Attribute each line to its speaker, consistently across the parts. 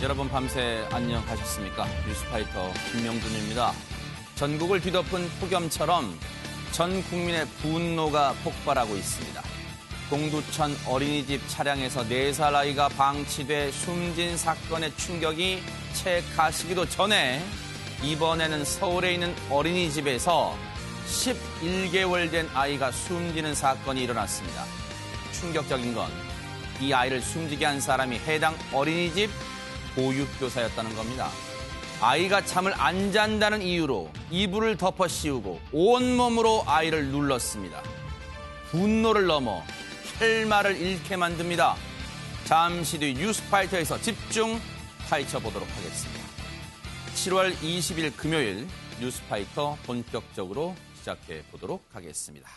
Speaker 1: 여러분 밤새 안녕하셨습니까? 뉴스파이터 김명준입니다. 전국을 뒤덮은 폭염처럼 전 국민의 분노가 폭발하고 있습니다. 공두천 어린이집 차량에서 4살 아이가 방치돼 숨진 사건의 충격이 채 가시기도 전에 이번에는 서울에 있는 어린이집에서 11개월 된 아이가 숨지는 사건이 일어났습니다. 충격적인 건 이 아이를 숨지게 한 사람이 해당 어린이집 보육교사였다는 겁니다. 아이가 잠을 안 잔다는 이유로 이불을 덮어 씌우고 온몸으로 아이를 눌렀습니다. 분노를 넘어 할 말을 잃게 만듭니다. 잠시 뒤 뉴스파이터에서 집중 파헤쳐보도록 하겠습니다. 7월 20일 금요일 뉴스파이터 본격적으로 시작해보도록 하겠습니다.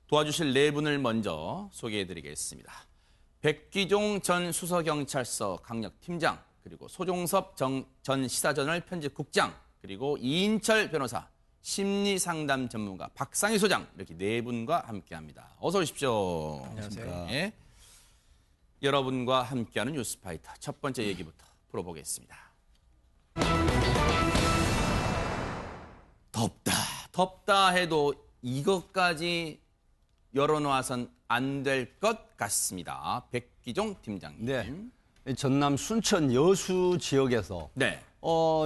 Speaker 1: 도와주실 네 분을 먼저 소개해드리겠습니다. 백기종 전 수서경찰서 강력팀장, 그리고 소종섭 전 시사저널 편집국장, 그리고 이인철 변호사, 심리상담 전문가 박상희 소장, 이렇게 네 분과 함께합니다. 어서 오십시오.
Speaker 2: 안녕하세요.
Speaker 1: 네. 여러분과 함께하는 뉴스파이터 첫 번째 얘기부터 풀어보겠습니다. 덥다 해도 이것까지 열어놓아선 안 될 것 같습니다. 백기종 팀장님.
Speaker 2: 네. 전남 순천 여수 지역에서
Speaker 1: 네.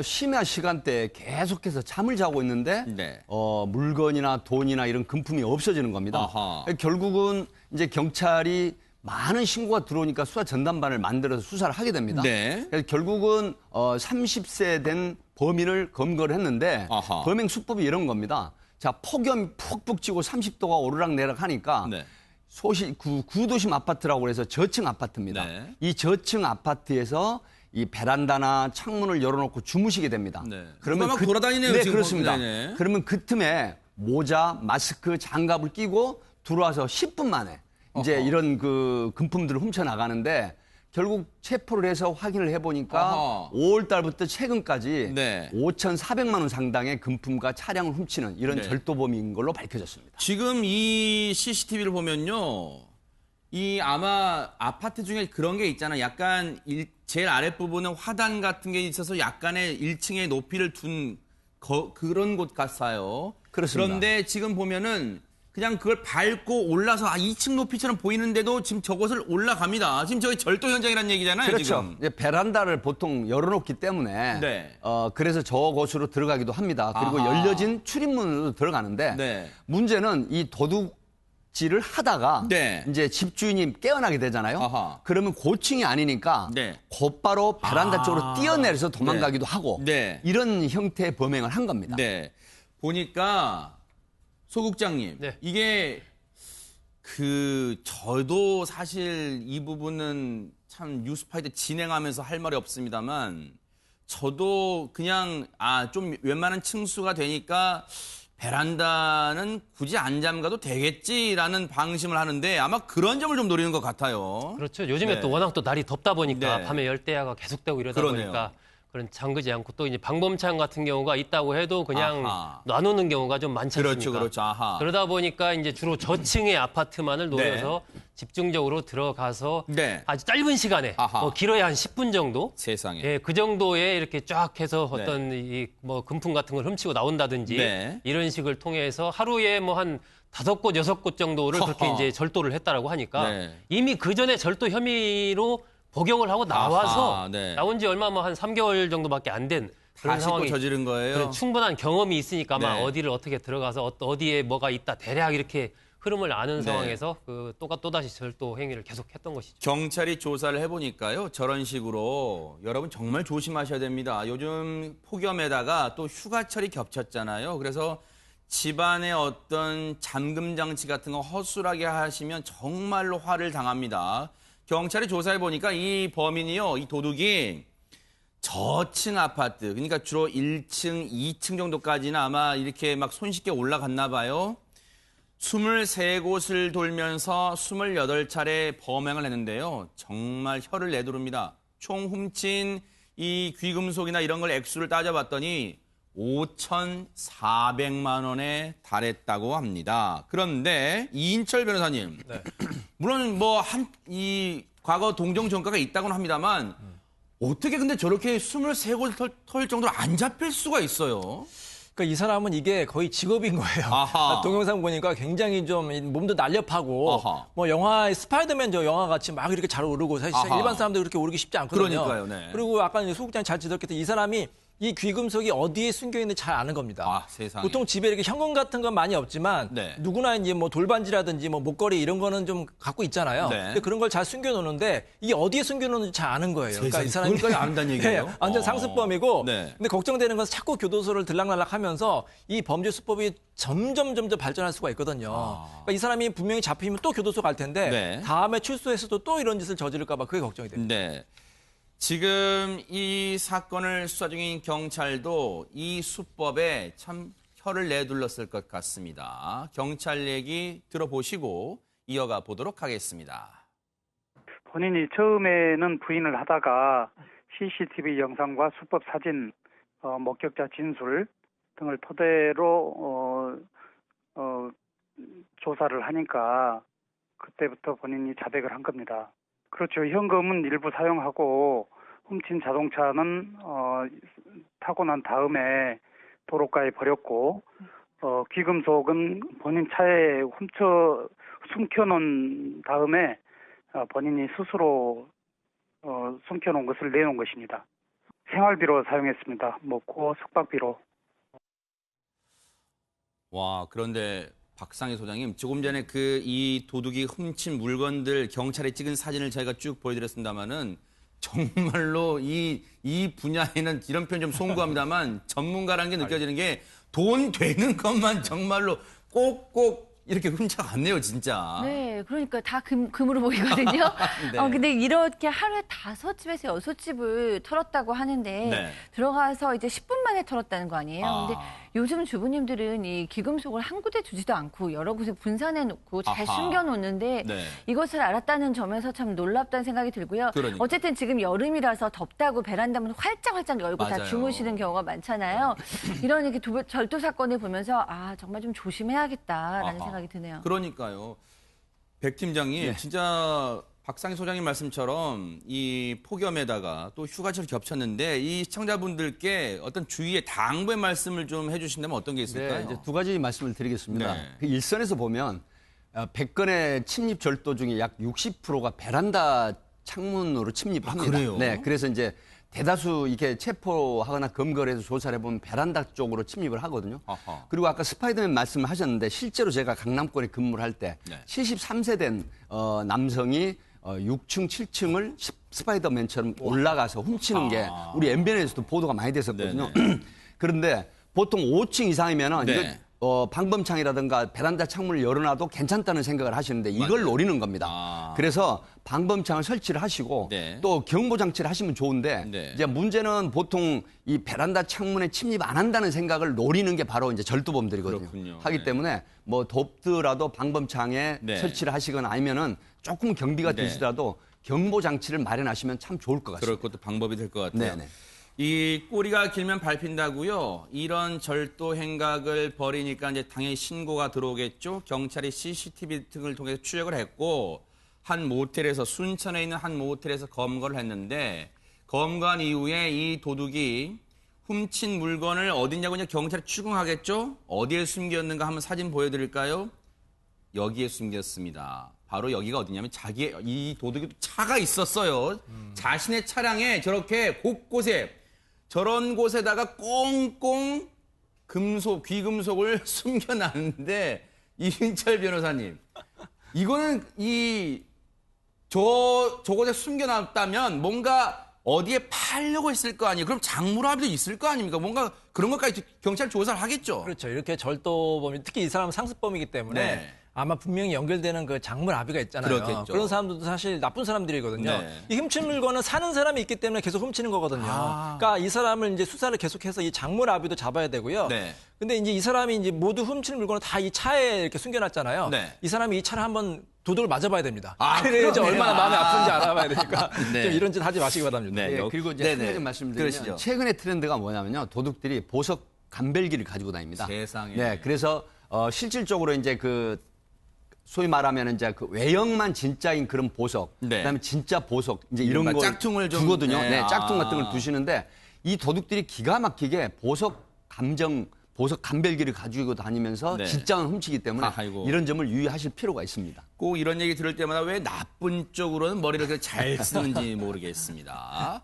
Speaker 2: 심야 시간대에 계속해서 잠을 자고 있는데
Speaker 1: 네.
Speaker 2: 물건이나 돈이나 이런 금품이 없어지는 겁니다.
Speaker 1: 아하.
Speaker 2: 결국은 이제 경찰이 많은 신고가 들어오니까 수사 전담반을 만들어서 수사를 하게 됩니다.
Speaker 1: 네.
Speaker 2: 그래서 결국은 30세 된 범인을 검거를 했는데
Speaker 1: 아하.
Speaker 2: 범행 수법이 이런 겁니다. 자, 폭염이 푹푹 찌고 30도가 오르락내락 하니까
Speaker 1: 네.
Speaker 2: 구도심 아파트라고 해서 저층 아파트입니다.
Speaker 1: 네.
Speaker 2: 이 저층 아파트에서 이 베란다나 창문을 열어놓고 주무시게 됩니다.
Speaker 1: 네.
Speaker 2: 그러면
Speaker 1: 누가 막 돌아다니네요,
Speaker 2: 네,
Speaker 1: 지금.
Speaker 2: 그렇습니다.
Speaker 1: 네네.
Speaker 2: 그러면 그 틈에 모자, 마스크, 장갑을 끼고 들어와서 10분 만에 이제
Speaker 1: 어허.
Speaker 2: 이런 그 금품들을 훔쳐 나가는데 결국 체포를 해서 확인을 해보니까
Speaker 1: 어허.
Speaker 2: 5월 달부터 최근까지
Speaker 1: 네.
Speaker 2: 5,400만 원 상당의 금품과 차량을 훔치는 이런
Speaker 1: 네.
Speaker 2: 절도범인 걸로 밝혀졌습니다.
Speaker 1: 지금 이 CCTV를 보면요. 이 아마 아파트 중에 그런 게 있잖아요. 약간 제일 아랫부분은 화단 같은 게 있어서 약간의 1층의 높이를 둔 그런 곳 같아요.
Speaker 2: 그렇습니다.
Speaker 1: 그런데 지금 보면은 그냥 그걸 밟고 올라서 2층 높이처럼 보이는데도 지금 저곳을 올라갑니다. 지금 저기 절도 현장이라는 얘기잖아요.
Speaker 2: 그렇죠.
Speaker 1: 지금.
Speaker 2: 이제 베란다를 보통 열어놓기 때문에
Speaker 1: 네.
Speaker 2: 그래서 저곳으로 들어가기도 합니다. 그리고
Speaker 1: 아하.
Speaker 2: 열려진 출입문으로 들어가는데
Speaker 1: 네.
Speaker 2: 문제는 이 도둑질을 하다가
Speaker 1: 네.
Speaker 2: 이제 집주인이 깨어나게 되잖아요.
Speaker 1: 아하.
Speaker 2: 그러면 고층이 아니니까
Speaker 1: 네.
Speaker 2: 곧바로 베란다
Speaker 1: 아.
Speaker 2: 쪽으로 뛰어내려서 도망가기도
Speaker 1: 네.
Speaker 2: 하고
Speaker 1: 네.
Speaker 2: 이런 형태의 범행을 한 겁니다.
Speaker 1: 네. 보니까 소국장님,
Speaker 3: 네.
Speaker 1: 이게 저도 사실 이 부분은 참 뉴스파이터 진행하면서 할 말이 없습니다만 저도 그냥 좀 웬만한 층수가 되니까 베란다는 굳이 안 잠가도 되겠지라는 방심을 하는데 아마 그런 점을 좀 노리는 것 같아요.
Speaker 3: 그렇죠. 요즘에
Speaker 1: 네.
Speaker 3: 또 워낙 또 날이 덥다 보니까
Speaker 1: 네.
Speaker 3: 밤에 열대야가 계속되고 이러다
Speaker 1: 그러네요.
Speaker 3: 보니까 그런 잠그지 않고 또 이제 방범창 같은 경우가 있다고 해도 그냥
Speaker 1: 아하.
Speaker 3: 놔놓는 경우가 좀 많지 않습니까?
Speaker 1: 그렇죠. 아하.
Speaker 3: 그러다 보니까 이제 주로 저층의 아파트만을 노려서 집중적으로 들어가서
Speaker 1: 네.
Speaker 3: 아주 짧은 시간에
Speaker 1: 아하.
Speaker 3: 뭐 길어야 한 10분 정도
Speaker 1: 세상에.
Speaker 3: 예, 그 정도에 이렇게 쫙 해서 어떤 이 뭐 금품 같은 걸 훔치고 나온다든지
Speaker 1: 네.
Speaker 3: 이런 식을 통해서 하루에 뭐 한 5곳, 6곳 정도를 그렇게
Speaker 1: 허허.
Speaker 3: 이제 절도를 했다라고 하니까
Speaker 1: 네.
Speaker 3: 이미 그 전에 절도 혐의로 복역을 하고 나와서
Speaker 1: 아하, 네.
Speaker 3: 나온 지 얼마 뭐 한 3개월 정도밖에 안 된 그런
Speaker 1: 다시 또
Speaker 3: 상황이
Speaker 1: 저지른 거예요.
Speaker 3: 그런 충분한 경험이 있으니까 아마
Speaker 1: 네.
Speaker 3: 어디를 어떻게 들어가서 어디에 뭐가 있다 대략 이렇게 흐름을 아는
Speaker 1: 네.
Speaker 3: 상황에서 또다시 절도 행위를 계속했던 것이죠.
Speaker 1: 경찰이 조사를 해보니까요. 저런 식으로 여러분 정말 조심하셔야 됩니다. 요즘 폭염에다가 또 휴가철이 겹쳤잖아요. 그래서 집안의 어떤 잠금 장치 같은 거 허술하게 하시면 정말로 화를 당합니다. 경찰이 조사해보니까 이 범인이요. 이 도둑이 저층 아파트, 그러니까 주로 1층, 2층 정도까지는 아마 이렇게 막 손쉽게 올라갔나 봐요. 23곳을 돌면서 28차례 범행을 했는데요. 정말 혀를 내두릅니다. 총 훔친 이 귀금속이나 이런 걸 액수를 따져봤더니 5,400만 원에 달했다고 합니다. 그런데 이인철 변호사님,
Speaker 3: 네.
Speaker 1: 물론 뭐 이 과거 동종 전과가 있다고는 합니다만 어떻게 근데 저렇게 23곳 털 정도로 안 잡힐 수가 있어요?
Speaker 4: 그러니까 이 사람은 이게 거의 직업인 거예요.
Speaker 1: 아하.
Speaker 4: 동영상 보니까 굉장히 좀 몸도 날렵하고
Speaker 1: 아하.
Speaker 4: 뭐 영화 스파이더맨 저 영화 같이 막 이렇게 잘 오르고 사실
Speaker 1: 아하.
Speaker 4: 일반 사람들 그렇게 오르기 쉽지 않거든요.
Speaker 1: 그러니까요, 네.
Speaker 4: 그리고 아까 소국장이 잘 지적했듯이 이 사람이 이 귀금속이 어디에 숨겨 있는지 잘 아는 겁니다.
Speaker 1: 아, 세상에.
Speaker 4: 보통 집에 이렇게 현금 같은 건 많이 없지만
Speaker 1: 네.
Speaker 4: 누구나 이제 뭐 돌반지라든지 뭐 목걸이 이런 거는 좀 갖고 있잖아요.
Speaker 1: 네.
Speaker 4: 근데 그런 걸 잘 숨겨 놓는데 이게 어디에 숨겨 놓는지 잘 아는 거예요. 그러니까 이 사람이
Speaker 1: 그걸까지 안다는 얘기예요?
Speaker 4: 네, 완전 상습범이고
Speaker 1: 네.
Speaker 4: 근데 걱정되는 것은 자꾸 교도소를 들락날락하면서 이 범죄 수법이 점점 발전할 수가 있거든요. 그러니까 이 사람이 분명히 잡히면 또 교도소 갈 텐데
Speaker 1: 네.
Speaker 4: 다음에 출소해서도 또 이런 짓을 저지를까 봐 그게 걱정이 됩니다.
Speaker 1: 네. 지금 이 사건을 수사 중인 경찰도 이 수법에 참 혀를 내둘렀을 것 같습니다. 경찰 얘기 들어보시고 이어가 보도록 하겠습니다.
Speaker 5: 본인이 처음에는 부인을 하다가 CCTV 영상과 수법 사진, 목격자 진술 등을 토대로 조사를 하니까 그때부터 본인이 자백을 한 겁니다. 그렇죠. 현금은 일부 사용하고 훔친 자동차는 타고 난 다음에 도로가에 버렸고 귀금속은 본인 차에 숨겨놓은 다음에 본인이 스스로 숨겨놓은 것을 내놓은 것입니다. 생활비로 사용했습니다. 먹고 숙박비로.
Speaker 1: 와, 그런데 박상희 소장님, 조금 전에 이 도둑이 훔친 물건들 경찰에 찍은 사진을 저희가 쭉 보여드렸습니다만은 정말로 이 분야에는 이런 표현 좀 송구합니다만 전문가라는 게 느껴지는 게 돈 되는 것만 정말로 꼭꼭 이렇게 훔쳐갔네요, 진짜.
Speaker 6: 네, 그러니까 다 금으로 보이거든요.
Speaker 1: 네.
Speaker 6: 근데 이렇게 하루에 5집에서 6집을 털었다고 하는데
Speaker 1: 네.
Speaker 6: 들어가서 이제 10분 만에 털었다는 거 아니에요?
Speaker 1: 아.
Speaker 6: 근데 요즘 주부님들은 이 귀금속을 한 군데 두지도 않고 여러 곳에 분산해 놓고 잘
Speaker 1: 아하.
Speaker 6: 숨겨 놓는데
Speaker 1: 네.
Speaker 6: 이것을 알았다는 점에서 참 놀랍다는 생각이 들고요.
Speaker 1: 그러니까.
Speaker 6: 어쨌든 지금 여름이라서 덥다고 베란다 문 활짝활짝 열고 다
Speaker 1: 맞아요.
Speaker 6: 주무시는 경우가 많잖아요. 이런 이렇게 절도 사건을 보면서 정말 좀 조심해야겠다라는
Speaker 1: 아하.
Speaker 6: 생각이 드네요.
Speaker 1: 그러니까요. 백 팀장님, 진짜 박상희 소장님 말씀처럼 이 폭염에다가 또 휴가철 겹쳤는데 이 시청자분들께 어떤 주의의 당부의 말씀을 좀 해주신다면 어떤 게 있을까요?
Speaker 2: 네, 이제 두 가지 말씀을 드리겠습니다.
Speaker 1: 네.
Speaker 2: 그 일선에서 보면 100건의 침입 절도 중에 약 60%가 베란다 창문으로 침입을 합니다.
Speaker 1: 그래요?
Speaker 2: 네, 그래서 이제 대다수 이렇게 체포하거나 검거를 해서 조사를 해보면 베란다 쪽으로 침입을 하거든요.
Speaker 1: 아하.
Speaker 2: 그리고 아까 스파이더맨 말씀을 하셨는데 실제로 제가 강남권에 근무를 할 때
Speaker 1: 네.
Speaker 2: 73세 된 남성이 6층, 7층을 스파이더맨처럼 올라가서 훔치는 게 우리 MBN에서도 보도가 많이 됐었거든요. 그런데 보통 5층 이상이면은
Speaker 1: 네.
Speaker 2: 이거 방범창이라든가 베란다 창문을 열어놔도 괜찮다는 생각을 하시는데 이걸 노리는 겁니다.
Speaker 1: 아.
Speaker 2: 그래서 방범창을 설치를 하시고
Speaker 1: 네.
Speaker 2: 또 경보장치를 하시면 좋은데
Speaker 1: 네.
Speaker 2: 이제 문제는 보통 이 베란다 창문에 침입 안 한다는 생각을 노리는 게 바로 이제 절도범들이거든요.
Speaker 1: 그렇군요.
Speaker 2: 하기
Speaker 1: 네.
Speaker 2: 때문에 뭐 덥더라도 방범창에
Speaker 1: 네.
Speaker 2: 설치를 하시거나 아니면은 조금 경비가
Speaker 1: 네.
Speaker 2: 드시더라도 경보장치를 마련하시면 참 좋을 것
Speaker 1: 그럴
Speaker 2: 같습니다.
Speaker 1: 것도 방법이 될 것 같아요.
Speaker 2: 네네.
Speaker 1: 이 꼬리가 길면 밟힌다고요. 이런 절도 행각을 벌이니까 이제 당연히 신고가 들어오겠죠. 경찰이 CCTV 등을 통해서 추적을 했고 한 모텔에서 순천에 있는 한 모텔에서 검거를 했는데 검거한 이후에 이 도둑이 훔친 물건을 어딨냐고 이제 경찰이 추궁하겠죠. 어디에 숨겼는가 한번 사진 보여드릴까요? 여기에 숨겼습니다. 바로 여기가 어디냐면 이 도둑이 차가 있었어요. 자신의 차량에 저렇게 곳곳에 저런 곳에다가 꽁꽁 귀금속을 숨겨놨는데 이인철 변호사님, 이거는 저곳에 숨겨놨다면 뭔가 어디에 팔려고 했을 거 아니에요? 그럼 장물압도 있을 거 아닙니까? 뭔가 그런 것까지 경찰 조사를 하겠죠.
Speaker 4: 그렇죠. 이렇게 절도범이 특히 이 사람은 상습범이기 때문에
Speaker 1: 네.
Speaker 4: 아마 분명히 연결되는 그 작물 아비가 있잖아요.
Speaker 1: 그렇겠죠.
Speaker 4: 그런 사람들도 사실 나쁜 사람들이거든요.
Speaker 1: 네.
Speaker 4: 이 훔친 물건은 사는 사람이 있기 때문에 계속 훔치는 거거든요. 그러니까 이 사람을 이제 수사를 계속해서 이 작물 아비도 잡아야 되고요.
Speaker 1: 네.
Speaker 4: 근데 이제 이 사람이 이제 모두 훔치는 물건을 다 이 차에 이렇게 숨겨놨잖아요.
Speaker 1: 네.
Speaker 4: 이 사람이 이 차를 한번 도둑을 맞아봐야 됩니다.
Speaker 1: 아,
Speaker 4: 그래야지
Speaker 1: 그러네요.
Speaker 4: 얼마나 마음이 아픈지 알아봐야 되니까
Speaker 1: 네.
Speaker 4: 좀 이런 짓 하지 마시기 바랍니다.
Speaker 1: 네.
Speaker 2: 예, 그리고 이제
Speaker 1: 네네.
Speaker 2: 한 가지 말씀드리면
Speaker 1: 그러시죠.
Speaker 2: 최근의 트렌드가 뭐냐면요. 도둑들이 보석 감별기를 가지고 다닙니다.
Speaker 1: 세상에.
Speaker 2: 네, 그래서 실질적으로 이제 그 소위 말하면 이제 그 외형만 진짜인 그런 보석,
Speaker 1: 네.
Speaker 2: 그다음에 진짜 보석 이제 이런
Speaker 1: 이른바
Speaker 2: 걸
Speaker 1: 짝퉁을 좀,
Speaker 2: 주거든요.
Speaker 1: 네.
Speaker 2: 네, 짝퉁
Speaker 1: 아.
Speaker 2: 같은 걸 두시는데 이 도둑들이 기가 막히게 보석 감별기를 가지고 다니면서
Speaker 1: 네.
Speaker 2: 진짜는 훔치기 때문에
Speaker 1: 아이고.
Speaker 2: 이런 점을 유의하실 필요가 있습니다.
Speaker 1: 꼭 이런 얘기 들을 때마다 왜 나쁜 쪽으로는 머리를 그렇게 잘 쓰는지 모르겠습니다.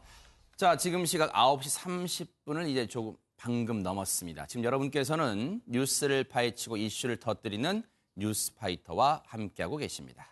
Speaker 1: 자, 지금 시각 9시 30분을 이제 조금 방금 넘었습니다. 지금 여러분께서는 뉴스를 파헤치고 이슈를 터뜨리는 뉴스파이터와 함께하고 계십니다.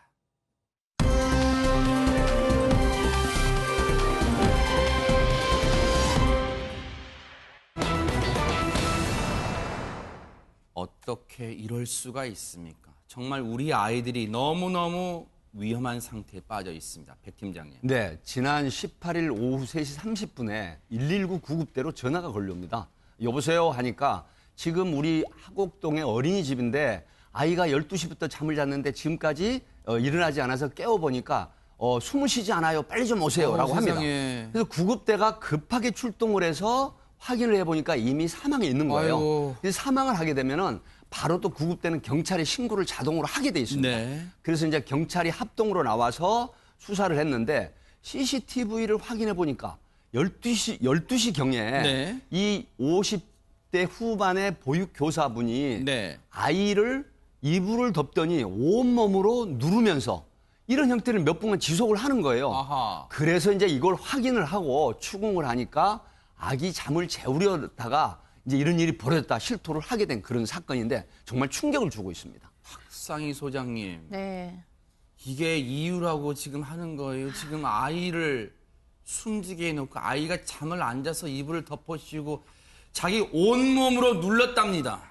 Speaker 1: 어떻게 이럴 수가 있습니까? 정말 우리 아이들이 너무너무 위험한 상태에 빠져 있습니다. 백 팀장님.
Speaker 2: 네, 지난 18일 오후 3시 30분에 119 구급대로 전화가 걸려옵니다. 여보세요 하니까 지금 우리 하곡동의 어린이집인데 아이가 12시부터 잠을 잤는데 지금까지 일어나지 않아서 깨워보니까 숨을 쉬지 않아요. 빨리 좀 오세요라고 합니다.
Speaker 1: 세상에.
Speaker 2: 그래서 구급대가 급하게 출동을 해서 확인을 해보니까 이미 사망해 있는 거예요.
Speaker 1: 아이고.
Speaker 2: 그래서 사망을 하게 되면은 바로 또 구급대는 경찰에 신고를 자동으로 하게 돼 있습니다.
Speaker 1: 네.
Speaker 2: 그래서 이제 경찰이 합동으로 나와서 수사를 했는데 CCTV를 확인해 보니까 12시 경에
Speaker 1: 네.
Speaker 2: 이 50대 후반의 보육교사분이
Speaker 1: 네.
Speaker 2: 아이를 이불을 덮더니 온몸으로 누르면서 이런 형태를 몇 분간 지속을 하는 거예요.
Speaker 1: 아하.
Speaker 2: 그래서 이제 이걸 확인을 하고 추궁을 하니까 아기 잠을 재우려다가 이제 이런 일이 벌어졌다 실토를 하게 된 그런 사건인데 정말 충격을 주고 있습니다.
Speaker 1: 박상희 소장님.
Speaker 6: 네.
Speaker 1: 이게 이유라고 지금 하는 거예요. 지금 아이를 숨지게 해놓고 아이가 잠을 안 자서 이불을 덮어씌우고 자기 온몸으로 눌렀답니다.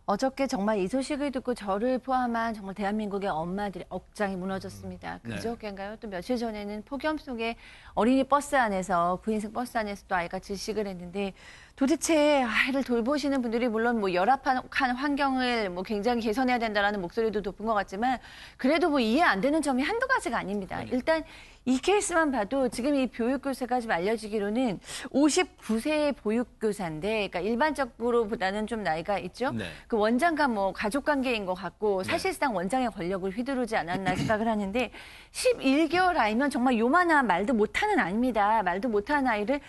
Speaker 6: 어저께 정말 이 소식을 듣고 저를 포함한 정말 대한민국의 엄마들의 억장이 무너졌습니다.
Speaker 1: 네.
Speaker 6: 그저께인가요? 또 며칠 전에는 폭염 속에 어린이 버스 안에서 9인승 버스 안에서 또 아이가 질식을 했는데 도대체 아이를 돌보시는 분들이 물론 뭐 열악한 환경을 뭐 굉장히 개선해야 된다라는 목소리도 높은 것 같지만 그래도 뭐 이해 안 되는 점이 한두 가지가 아닙니다. 일단 이 케이스만 봐도 지금 이 보육교사가 좀 알려지기로는 59세의 보육교사인데, 그러니까 일반적으로보다는 좀 나이가 있죠.
Speaker 1: 네.
Speaker 6: 그 원장과 뭐 가족 관계인 것 같고 사실상 원장의 권력을 휘두르지 않았나 생각을 하는데 11개월 아이면 정말 요만한 말도 못하는 아입니다. 말도 못하는 아이를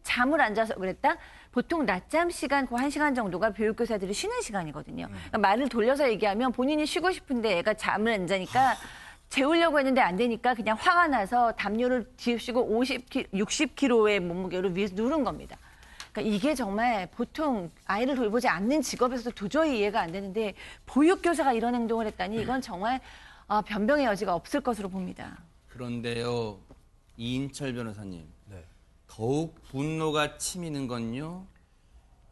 Speaker 6: 잠을 안 자서 그랬다? 보통 낮잠 시간 그 1시간 정도가 교육교사들이 쉬는 시간이거든요. 그러니까 말을 돌려서 얘기하면 본인이 쉬고 싶은데 애가 잠을 안 자니까 재우려고 했는데 안 되니까 그냥 화가 나서 담요를 뒤집시고 60kg의 몸무게로 위에서 누른 겁니다. 그러니까 이게 정말 보통 아이를 돌보지 않는 직업에서도 도저히 이해가 안 되는데 보육교사가 이런 행동을 했다니 이건 정말 변명의 여지가 없을 것으로 봅니다.
Speaker 1: 그런데요, 이인철 변호사님.
Speaker 4: 네.
Speaker 1: 더욱 분노가 치미는 건요.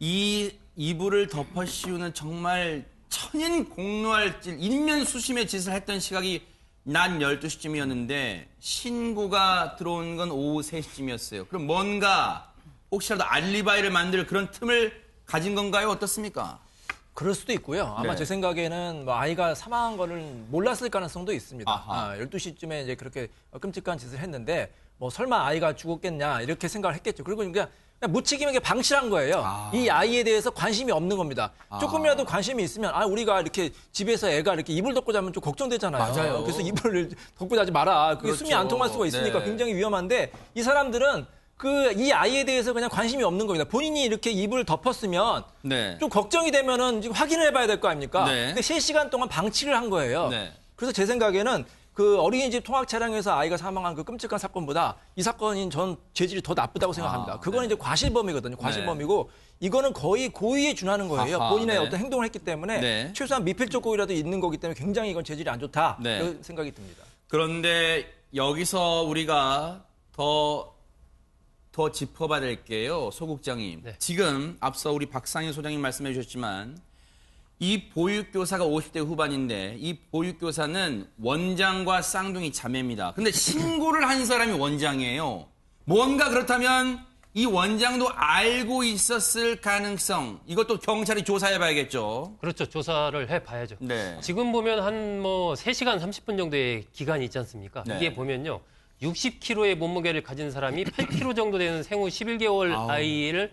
Speaker 1: 이 이불을 덮어 씌우는 정말 천인공노할 인면수심의 짓을 했던 시각이 낮 12시쯤이었는데 신고가 들어온 건 오후 3시쯤이었어요. 그럼 뭔가 혹시라도 알리바이를 만들 그런 틈을 가진 건가요? 어떻습니까?
Speaker 4: 그럴 수도 있고요. 아마
Speaker 1: 네.
Speaker 4: 제 생각에는 뭐 아이가 사망한 거를 몰랐을 가능성도 있습니다.
Speaker 1: 아하.
Speaker 4: 12시쯤에 이제 그렇게 끔찍한 짓을 했는데 뭐 설마 아이가 죽었겠냐 이렇게 생각을 했겠죠. 그리고 그냥 무책임하게 방치한 거예요. 이 아이에 대해서 관심이 없는 겁니다. 조금이라도 관심이 있으면 우리가 이렇게 집에서 애가 이렇게 이불 덮고 자면 좀 걱정되잖아요.
Speaker 1: 맞아요.
Speaker 4: 그래서 이불을 덮고 자지 마라. 그게
Speaker 1: 그렇죠.
Speaker 4: 숨이 안 통할 수가 있으니까
Speaker 1: 네.
Speaker 4: 굉장히 위험한데 이 사람들은 이 아이에 대해서 그냥 관심이 없는 겁니다. 본인이 이렇게 이불을 덮었으면
Speaker 1: 네. 좀
Speaker 4: 좀 걱정이 되면은 지금 확인을 해봐야 될 거 아닙니까?
Speaker 1: 네.
Speaker 4: 근데 3시간 동안 방치를 한 거예요.
Speaker 1: 네.
Speaker 4: 그래서 제 생각에는 그 어린이집 통학 차량에서 아이가 사망한 그 끔찍한 사건보다 이 사건이 전 재질이 더 나쁘다고 생각합니다. 그거는 이제 과실범이거든요. 과실범이고 이거는 거의 고의에 준하는 거예요.
Speaker 1: 아하,
Speaker 4: 본인의
Speaker 1: 네.
Speaker 4: 어떤 행동을 했기 때문에
Speaker 1: 네.
Speaker 4: 최소한 미필적 고의라도 있는 거기 때문에 굉장히 이건 재질이 안 좋다.
Speaker 1: 네.
Speaker 4: 그런 생각이 듭니다.
Speaker 1: 그런데 여기서 우리가 더 짚어봐야 될 게요. 소 국장님.
Speaker 3: 네.
Speaker 1: 지금 앞서 우리 박상현 소장님 말씀해 주셨지만 이 보육교사가 50대 후반인데 이 보육교사는 원장과 쌍둥이 자매입니다. 근데 신고를 한 사람이 원장이에요. 뭔가 그렇다면 이 원장도 알고 있었을 가능성, 이것도 경찰이 조사해봐야겠죠.
Speaker 3: 그렇죠. 조사를 해봐야죠.
Speaker 1: 네.
Speaker 3: 지금 보면 한 3시간 30분 정도의 기간이 있지 않습니까?
Speaker 1: 네.
Speaker 3: 이게 보면요. 60kg의 몸무게를 가진 사람이 8kg 정도 되는 생후 11개월 아이를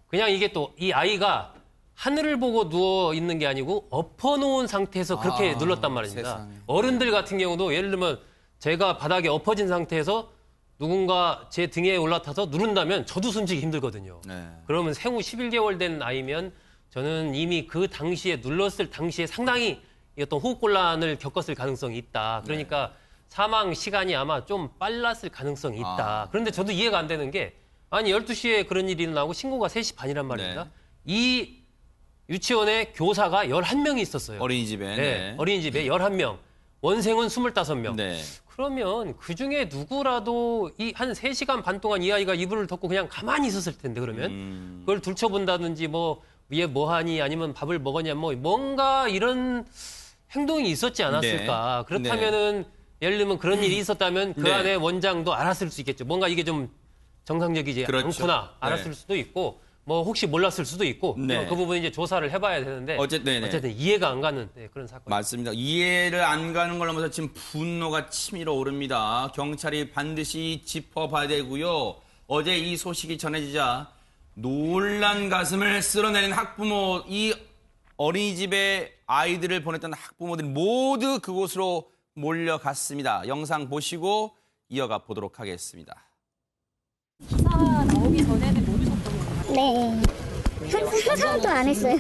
Speaker 3: 그냥 이게 또 이 아이가 하늘을 보고 누워 있는 게 아니고 엎어놓은 상태에서 그렇게 눌렀단 말입니다.
Speaker 1: 세상에.
Speaker 3: 어른들 같은 경우도 예를 들면 제가 바닥에 엎어진 상태에서 누군가 제 등에 올라타서 누른다면 저도 숨지기 힘들거든요.
Speaker 1: 네.
Speaker 3: 그러면 생후 11개월 된 아이면 저는 이미 그 당시에 눌렀을 당시에 상당히 어떤 호흡곤란을 겪었을 가능성이 있다. 그러니까 사망 시간이 아마 좀 빨랐을 가능성이 있다. 그런데 저도 이해가 안 되는 게 아니 12시에 그런 일이 일어나고 신고가 3시 반이란 말입니다.
Speaker 1: 네.
Speaker 3: 이 유치원에 교사가 11명이 있었어요.
Speaker 1: 어린이집에.
Speaker 3: 네, 어린이집에 11명. 원생은 25명.
Speaker 1: 네.
Speaker 3: 그러면 그중에 누구라도 이 한 3시간 반 동안 이 아이가 이불을 덮고 그냥 가만히 있었을 텐데 그러면 그걸 둘쳐본다든지 뭐 위에 뭐 하니 아니면 밥을 먹었냐 뭐 뭔가 이런 행동이 있었지 않았을까.
Speaker 1: 네.
Speaker 3: 그렇다면은 예를 들면 그런 일이 있었다면 그
Speaker 1: 네.
Speaker 3: 안에 원장도 알았을 수 있겠죠. 뭔가 이게 좀 정상적이지
Speaker 1: 그렇죠.
Speaker 3: 않구나 알았을
Speaker 1: 네.
Speaker 3: 수도 있고 뭐 혹시 몰랐을 수도 있고
Speaker 1: 네.
Speaker 3: 그 부분 이제 조사를 해봐야 되는데
Speaker 1: 네네.
Speaker 3: 어쨌든 이해가 안 가는 그런 사건.
Speaker 1: 맞습니다. 이해를 안 가는 걸 넘어서 지금 분노가 치밀어 오릅니다. 경찰이 반드시 짚어봐야 되고요. 어제 이 소식이 전해지자 놀란 가슴을 쓸어내린 학부모, 이 어린이집에 아이들을 보냈던 학부모들이 모두 그곳으로 몰려갔습니다. 영상 보시고 이어가 보도록 하겠습니다.
Speaker 7: 기사 나오기 전에는 모르셨던 건가요?
Speaker 8: 네. 수상도 안 했어요.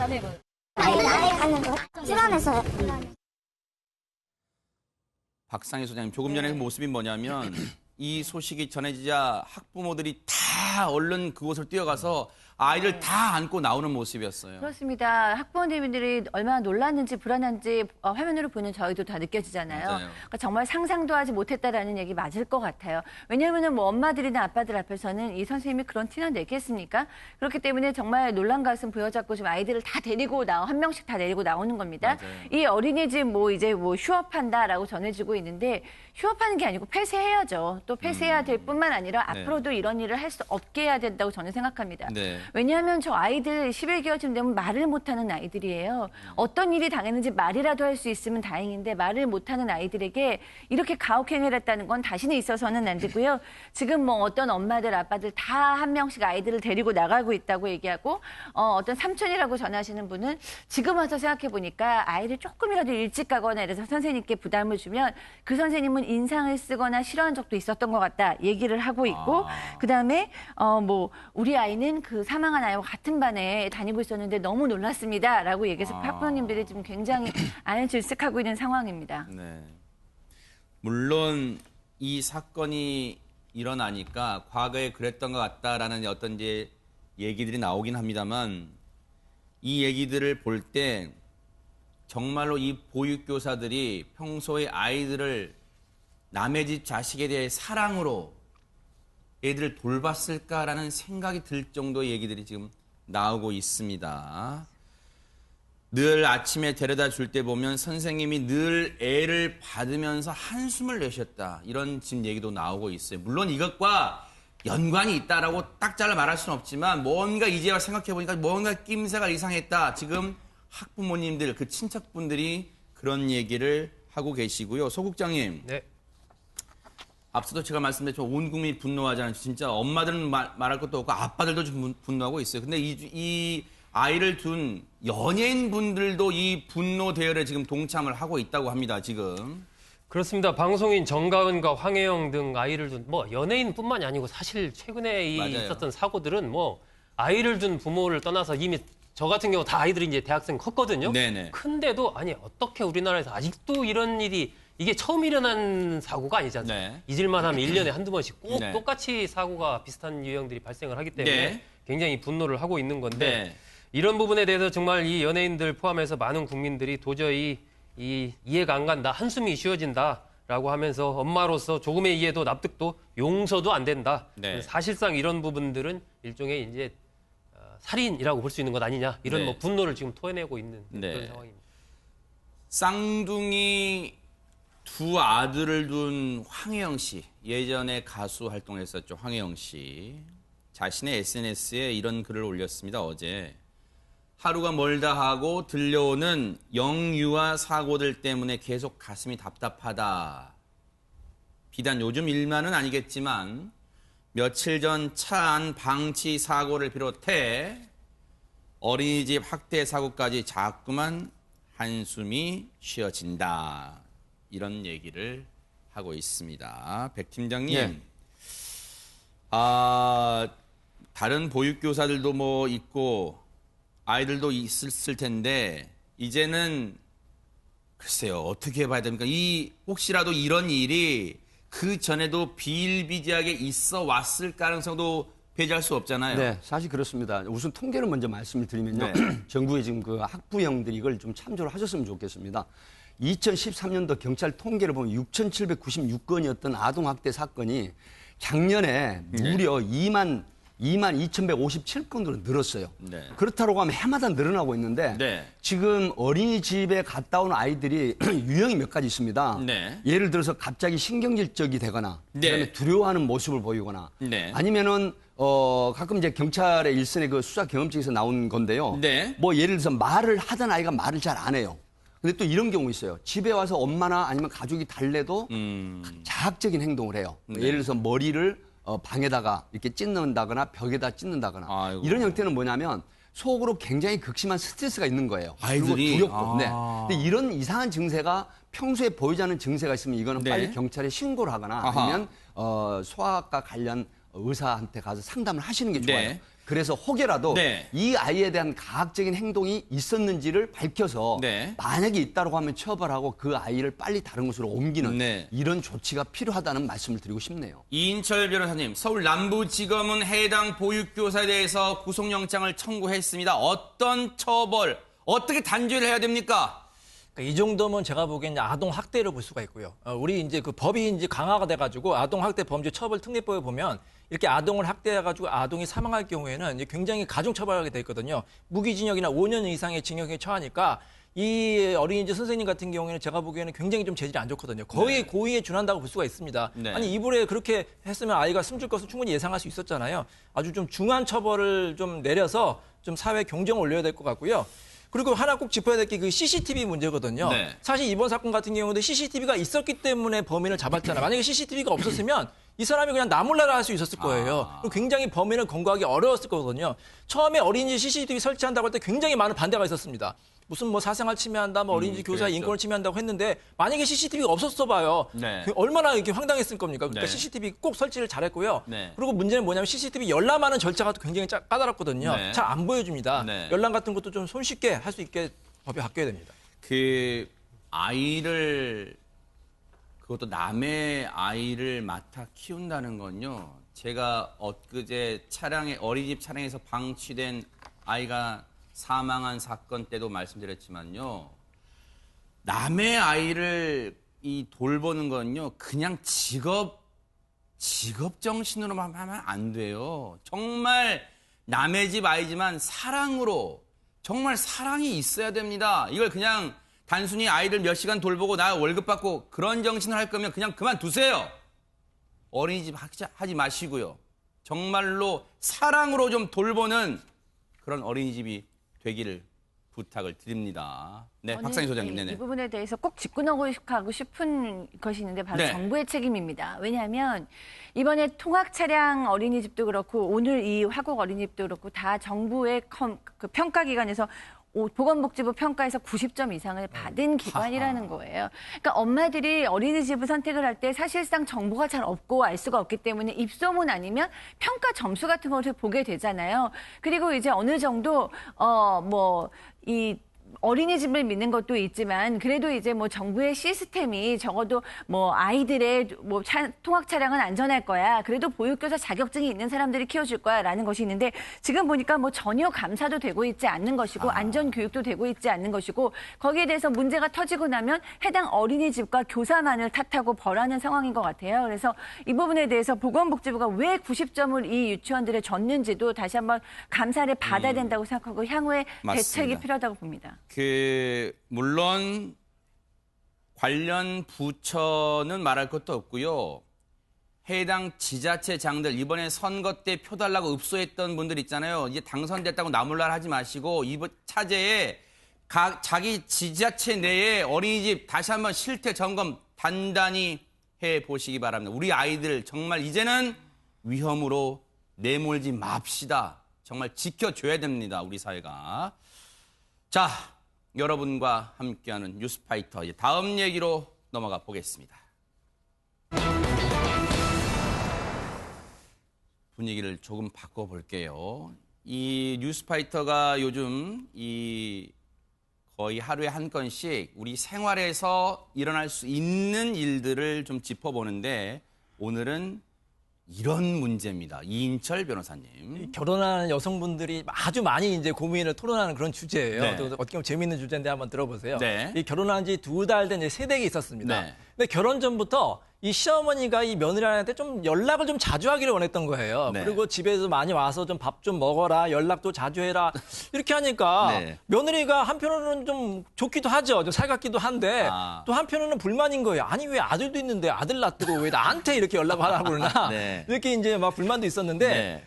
Speaker 8: 아니, 가는 거. 실험했어요.
Speaker 1: 박상희 소장님, 조금 전에 그 모습이 뭐냐면 이 소식이 전해지자 학부모들이 다 얼른 그곳을 뛰어가서 아이를 다 안고 나오는 모습이었어요.
Speaker 6: 그렇습니다. 학부모님들이 얼마나 놀랐는지 불안한지 화면으로 보는 저희도 다 느껴지잖아요.
Speaker 1: 맞아요.
Speaker 6: 그러니까 정말 상상도 하지 못했다라는 얘기 맞을 것 같아요. 왜냐하면 뭐 엄마들이나 아빠들 앞에서는 이 선생님이 그런 티나 내겠습니까? 그렇기 때문에 정말 놀란 가슴 부여잡고 지금 아이들을 다 데리고 한 명씩 다 데리고 나오는 겁니다.
Speaker 1: 맞아요.
Speaker 6: 이 어린이집 뭐 이제 뭐 휴업한다라고 전해지고 있는데 휴업하는 게 아니고 폐쇄해야죠. 또 폐쇄해야 될 뿐만 아니라
Speaker 1: 네.
Speaker 6: 앞으로도 이런 일을 할 수 없게 해야 된다고 저는 생각합니다.
Speaker 1: 네.
Speaker 6: 왜냐하면 저 아이들 11개월쯤 되면 말을 못하는 아이들이에요. 어떤 일이 당했는지 말이라도 할 수 있으면 다행인데 말을 못하는 아이들에게 이렇게 가혹행위를 했다는 건 다시는 있어서는 안 되고요. 지금 뭐 어떤 엄마들 아빠들 다 한 명씩 아이들을 데리고 나가고 있다고 얘기하고 어떤 삼촌이라고 전하시는 분은 지금 와서 생각해 보니까 아이를 조금이라도 일찍 가거나 이래서 선생님께 부담을 주면 그 선생님은 인상을 쓰거나 싫어한 적도 있었던 것 같다 얘기를 하고 있고 그다음에 뭐 우리 아이는 그 사망한 아이와 같은 반에 다니고 있었는데 너무 놀랐습니다라고 얘기해서 학부모님들이 지금 굉장히 안을질색하고 있는 상황입니다.
Speaker 1: 네. 물론 이 사건이 일어나니까 과거에 그랬던 것 같다라는 어떤 이제 얘기들이 나오긴 합니다만 이 얘기들을 볼 때 정말로 이 보육교사들이 평소에 아이들을 남의 집 자식에 대해 사랑으로 애들을 돌봤을까라는 생각이 들 정도의 얘기들이 지금 나오고 있습니다. 늘 아침에 데려다 줄 때 보면 선생님이 늘 애를 받으면서 한숨을 내셨다. 이런 지금 얘기도 나오고 있어요. 물론 이것과 연관이 있다라고 딱 잘라 말할 수는 없지만 뭔가 이제야 생각해보니까 뭔가 낌새가 이상했다. 지금 학부모님들, 그 친척분들이 그런 얘기를 하고 계시고요. 소 국장님.
Speaker 3: 네.
Speaker 1: 앞서도 제가 말씀드렸지만 온 국민이 분노하잖아요. 진짜 엄마들은 말할 것도 없고 아빠들도 좀 분노하고 있어요. 근데 이 아이를 둔 연예인분들도 이 분노 대열에 지금 동참을 하고 있다고 합니다. 지금.
Speaker 3: 그렇습니다. 방송인 정가은과 황혜영 등 아이를 둔 뭐 연예인뿐만이 아니고 사실 최근에
Speaker 1: 맞아요.
Speaker 3: 있었던 사고들은 뭐 아이를 둔 부모를 떠나서 이미 저 같은 경우 다 아이들이 이제 대학생 컸거든요.
Speaker 1: 네네.
Speaker 3: 큰데도 아니 어떻게 우리나라에서 아직도 이런 일이 이게 처음 일어난 사고가 아니지 않습니까?
Speaker 1: 네.
Speaker 3: 잊을만 하면 1년에 한두 번씩 꼭
Speaker 1: 네.
Speaker 3: 똑같이 사고가 비슷한 유형들이 발생을 하기 때문에
Speaker 1: 네.
Speaker 3: 굉장히 분노를 하고 있는 건데
Speaker 1: 네.
Speaker 3: 이런 부분에 대해서 정말 이 연예인들 포함해서 많은 국민들이 도저히 이해가 안 간다, 한숨이 쉬어진다라고 하면서 엄마로서 조금의 이해도 납득도 용서도 안 된다.
Speaker 1: 네.
Speaker 3: 사실상 이런 부분들은 일종의 이제 살인이라고 볼 수 있는 것 아니냐 이런
Speaker 1: 네.
Speaker 3: 뭐 분노를 지금 토해내고 있는
Speaker 1: 네.
Speaker 3: 그런 상황입니다.
Speaker 1: 쌍둥이 두 아들을 둔 황혜영 씨, 예전에 가수 활동했었죠. 황혜영 씨. 자신의 SNS에 이런 글을 올렸습니다. 어제. 하루가 멀다 하고 들려오는 영유아 사고들 때문에 계속 가슴이 답답하다. 비단 요즘 일만은 아니겠지만 며칠 전 차 안 방치 사고를 비롯해 어린이집 학대 사고까지 자꾸만 한숨이 쉬어진다. 이런 얘기를 하고 있습니다. 백 팀장님.
Speaker 2: 예.
Speaker 1: 다른 보육교사들도 뭐 있고 아이들도 있을 텐데 이제는 글쎄요. 어떻게 봐야 됩니까? 혹시라도 이런 일이 그 전에도 비일비재하게 있어 왔을 가능성도 배제할 수 없잖아요.
Speaker 2: 네, 사실 그렇습니다. 우선 통계를 먼저 말씀을 드리면요.
Speaker 1: 네.
Speaker 2: 정부의 지금 그 학부형들이 이걸 좀 참조를 하셨으면 좋겠습니다. 2013년도 경찰 통계를 보면 6,796건이었던 아동학대 사건이 작년에 무려 22,157건으로 늘었어요.
Speaker 1: 네.
Speaker 2: 그렇다고 하면 해마다 늘어나고 있는데
Speaker 1: 네.
Speaker 2: 지금 어린이집에 갔다 온 아이들이 유형이 몇 가지 있습니다.
Speaker 1: 네.
Speaker 2: 예를 들어서 갑자기 신경질적이 되거나
Speaker 1: 네.
Speaker 2: 그다음에 두려워하는 모습을 보이거나
Speaker 1: 네.
Speaker 2: 아니면은 가끔 이제 경찰의 일선의 그 수사 경험증에서 나온 건데요.
Speaker 1: 네.
Speaker 2: 뭐 예를 들어서 말을 하던 아이가 말을 잘 안 해요. 근데 또 이런 경우 있어요. 집에 와서 엄마나 아니면 가족이 달래도 자학적인 행동을 해요.
Speaker 1: 네.
Speaker 2: 예를 들어서 머리를 방에다가 이렇게 찢는다거나 벽에다 찢는다거나
Speaker 1: 아이고.
Speaker 2: 이런 형태는 뭐냐면 속으로 굉장히 극심한 스트레스가 있는 거예요.
Speaker 1: 아이들이?
Speaker 2: 그리고 두렵고. 네.
Speaker 1: 아.
Speaker 2: 근데 이런 이상한 증세가 평소에 보이지 않는 증세가 있으면 이거는
Speaker 1: 네.
Speaker 2: 빨리 경찰에 신고를 하거나
Speaker 1: 아하.
Speaker 2: 아니면 소아과 관련 의사한테 가서 상담을 하시는 게 좋아요.
Speaker 1: 네.
Speaker 2: 그래서 혹여라도
Speaker 1: 네.
Speaker 2: 이 아이에 대한 가학적인 행동이 있었는지를 밝혀서
Speaker 1: 네.
Speaker 2: 만약에 있다고 하면 처벌하고 그 아이를 빨리 다른 곳으로 옮기는
Speaker 1: 네.
Speaker 2: 이런 조치가 필요하다는 말씀을 드리고 싶네요.
Speaker 1: 이인철 변호사님, 서울 남부지검은 해당 보육교사에 대해서 구속영장을 청구했습니다. 어떤 처벌, 어떻게 단죄를 해야 됩니까?
Speaker 4: 이 정도면 제가 보기에는 아동 학대로 볼 수가 있고요. 우리 이제 그 법이 이제 강화가 돼가지고 아동 학대 범죄 처벌 특례법에 보면 이렇게 아동을 학대해가지고 아동이 사망할 경우에는 이제 굉장히 가중 처벌하게 돼 있거든요. 무기징역이나 5년 이상의 징역에 처하니까 이 어린이집 선생님 같은 경우에는 제가 보기에는 굉장히 좀 재질이 안 좋거든요. 거의 고의에 준한다고 볼 수가 있습니다.
Speaker 1: 네.
Speaker 4: 아니 이불에 그렇게 했으면 아이가 숨질 것을 충분히 예상할 수 있었잖아요. 아주 좀 중한 처벌을 좀 내려서 좀 사회 경쟁을 올려야 될 것 같고요. 그리고 하나 꼭 짚어야 될 게 그 CCTV 문제거든요.
Speaker 1: 네.
Speaker 4: 사실 이번 사건 같은 경우도 CCTV가 있었기 때문에 범인을 잡았잖아요. 만약에 CCTV가 없었으면 이 사람이 그냥 나몰라라 할 수 있었을 거예요. 그리고 굉장히 범인을 검거하기 어려웠을 거거든요. 처음에 어린이집 CCTV 설치한다고 할 때 굉장히 많은 반대가 있었습니다. 무슨 뭐 사생활 침해한다, 뭐 어린이집 교사
Speaker 1: 그랬죠.
Speaker 4: 인권을 침해한다고 했는데 만약에 CCTV가 없었어 봐요.
Speaker 1: 네.
Speaker 4: 얼마나 이렇게 황당했을 겁니까? 그러니까
Speaker 1: 네.
Speaker 4: CCTV 꼭 설치를 잘했고요.
Speaker 1: 네.
Speaker 4: 그리고 문제는 뭐냐면 CCTV 열람하는 절차가 또 굉장히 까다롭거든요.
Speaker 1: 네.
Speaker 4: 잘 안 보여줍니다.
Speaker 1: 네.
Speaker 4: 열람 같은 것도 좀 손쉽게 할 수 있게 법이 바뀌어야 됩니다.
Speaker 1: 그 아이를 그것도 남의 아이를 맡아 키운다는 건요. 제가 엊그제 어린이집 차량에서 방치된 아이가 사망한 사건 때도 말씀드렸지만요. 남의 아이를 돌보는 건요. 그냥 직업 정신으로만 하면 안 돼요. 정말 남의 집 아이지만 사랑으로 정말 사랑이 있어야 됩니다. 이걸 그냥 단순히 아이들 몇 시간 돌보고 나 월급 받고 그런 정신을 할 거면 그냥 그만두세요. 어린이집 하지 마시고요. 정말로 사랑으로 좀 돌보는 그런 어린이집이 되기를 부탁을 드립니다. 네, 박상희 소장님. 네네.
Speaker 6: 이 부분에 대해서 꼭 짚고 넘어가고 싶은 것이 있는데 바로
Speaker 1: 네.
Speaker 6: 정부의 책임입니다. 왜냐하면 이번에 통학 차량 어린이집도 그렇고 오늘 이 화곡 어린이집도 그렇고 다 정부의 그 평가기관에서 보건복지부 평가에서 90점 이상을 받은 기관이라는 거예요. 그러니까 엄마들이 어린이집을 선택을 할 때 사실상 정보가 잘 없고 알 수가 없기 때문에 입소문 아니면 평가 점수 같은 것을 보게 되잖아요. 그리고 이제 어느 정도 어린이집을 믿는 것도 있지만 그래도 이제 뭐 정부의 시스템이 적어도 뭐 아이들의 뭐 통학 차량은 안전할 거야. 그래도 보육교사 자격증이 있는 사람들이 키워줄 거야라는 것이 있는데 지금 보니까 뭐 전혀 감사도 되고 있지 않는 것이고 안전 교육도 되고 있지 않는 것이고 거기에 대해서 문제가 터지고 나면 해당 어린이집과 교사만을 탓하고 벌하는 상황인 것 같아요. 그래서 이 부분에 대해서 보건복지부가 왜 90점을 이 유치원들에 줬는지도 다시 한번 감사를 받아야 된다고 생각하고 향후에
Speaker 1: 맞습니다.
Speaker 6: 대책이 필요하다고 봅니다.
Speaker 1: 물론 관련 부처는 말할 것도 없고요. 해당 지자체장들 이번에 선거 때 표 달라고 읍소했던 분들 있잖아요. 이제 당선됐다고 나몰라라 하지 마시고 이번 차제에 자기 지자체 내에 어린이집 다시 한번 실태 점검 단단히 해보시기 바랍니다. 우리 아이들 정말 이제는 위험으로 내몰지 맙시다. 정말 지켜줘야 됩니다. 우리 사회가. 자, 여러분과 함께하는 뉴스파이터 이제 다음 얘기로 넘어가 보겠습니다. 분위기를 조금 바꿔볼게요. 이 뉴스파이터가 요즘 거의 하루에 한 건씩 우리 생활에서 일어날 수 있는 일들을 좀 짚어보는데 오늘은 이런 문제입니다. 이인철 변호사님.
Speaker 4: 결혼하는 여성분들이 아주 많이 이제 고민을 토론하는 그런 주제예요.
Speaker 1: 네.
Speaker 4: 또 어떻게 보면 재미있는 주제인데 한번 들어보세요.
Speaker 1: 네.
Speaker 4: 이 결혼한 지 2달 된 새댁이 있었습니다.
Speaker 1: 네.
Speaker 4: 근데 결혼 전부터 이 시어머니가 이 며느리한테 좀 연락을 좀 자주 하기를 원했던 거예요.
Speaker 1: 네.
Speaker 4: 그리고 집에서 많이 와서 좀 밥 좀 먹어라, 연락도 자주 해라. 이렇게 하니까
Speaker 1: 네.
Speaker 4: 며느리가 한편으로는 좀 좋기도 하죠. 좀 살갑기도 한데 또 한편으로는 불만인 거예요. 아니 왜 아들도 있는데 아들 낳고 왜 나한테 이렇게 연락을 하라고 그러나
Speaker 1: 네.
Speaker 4: 이렇게 이제 막 불만도 있었는데
Speaker 1: 네.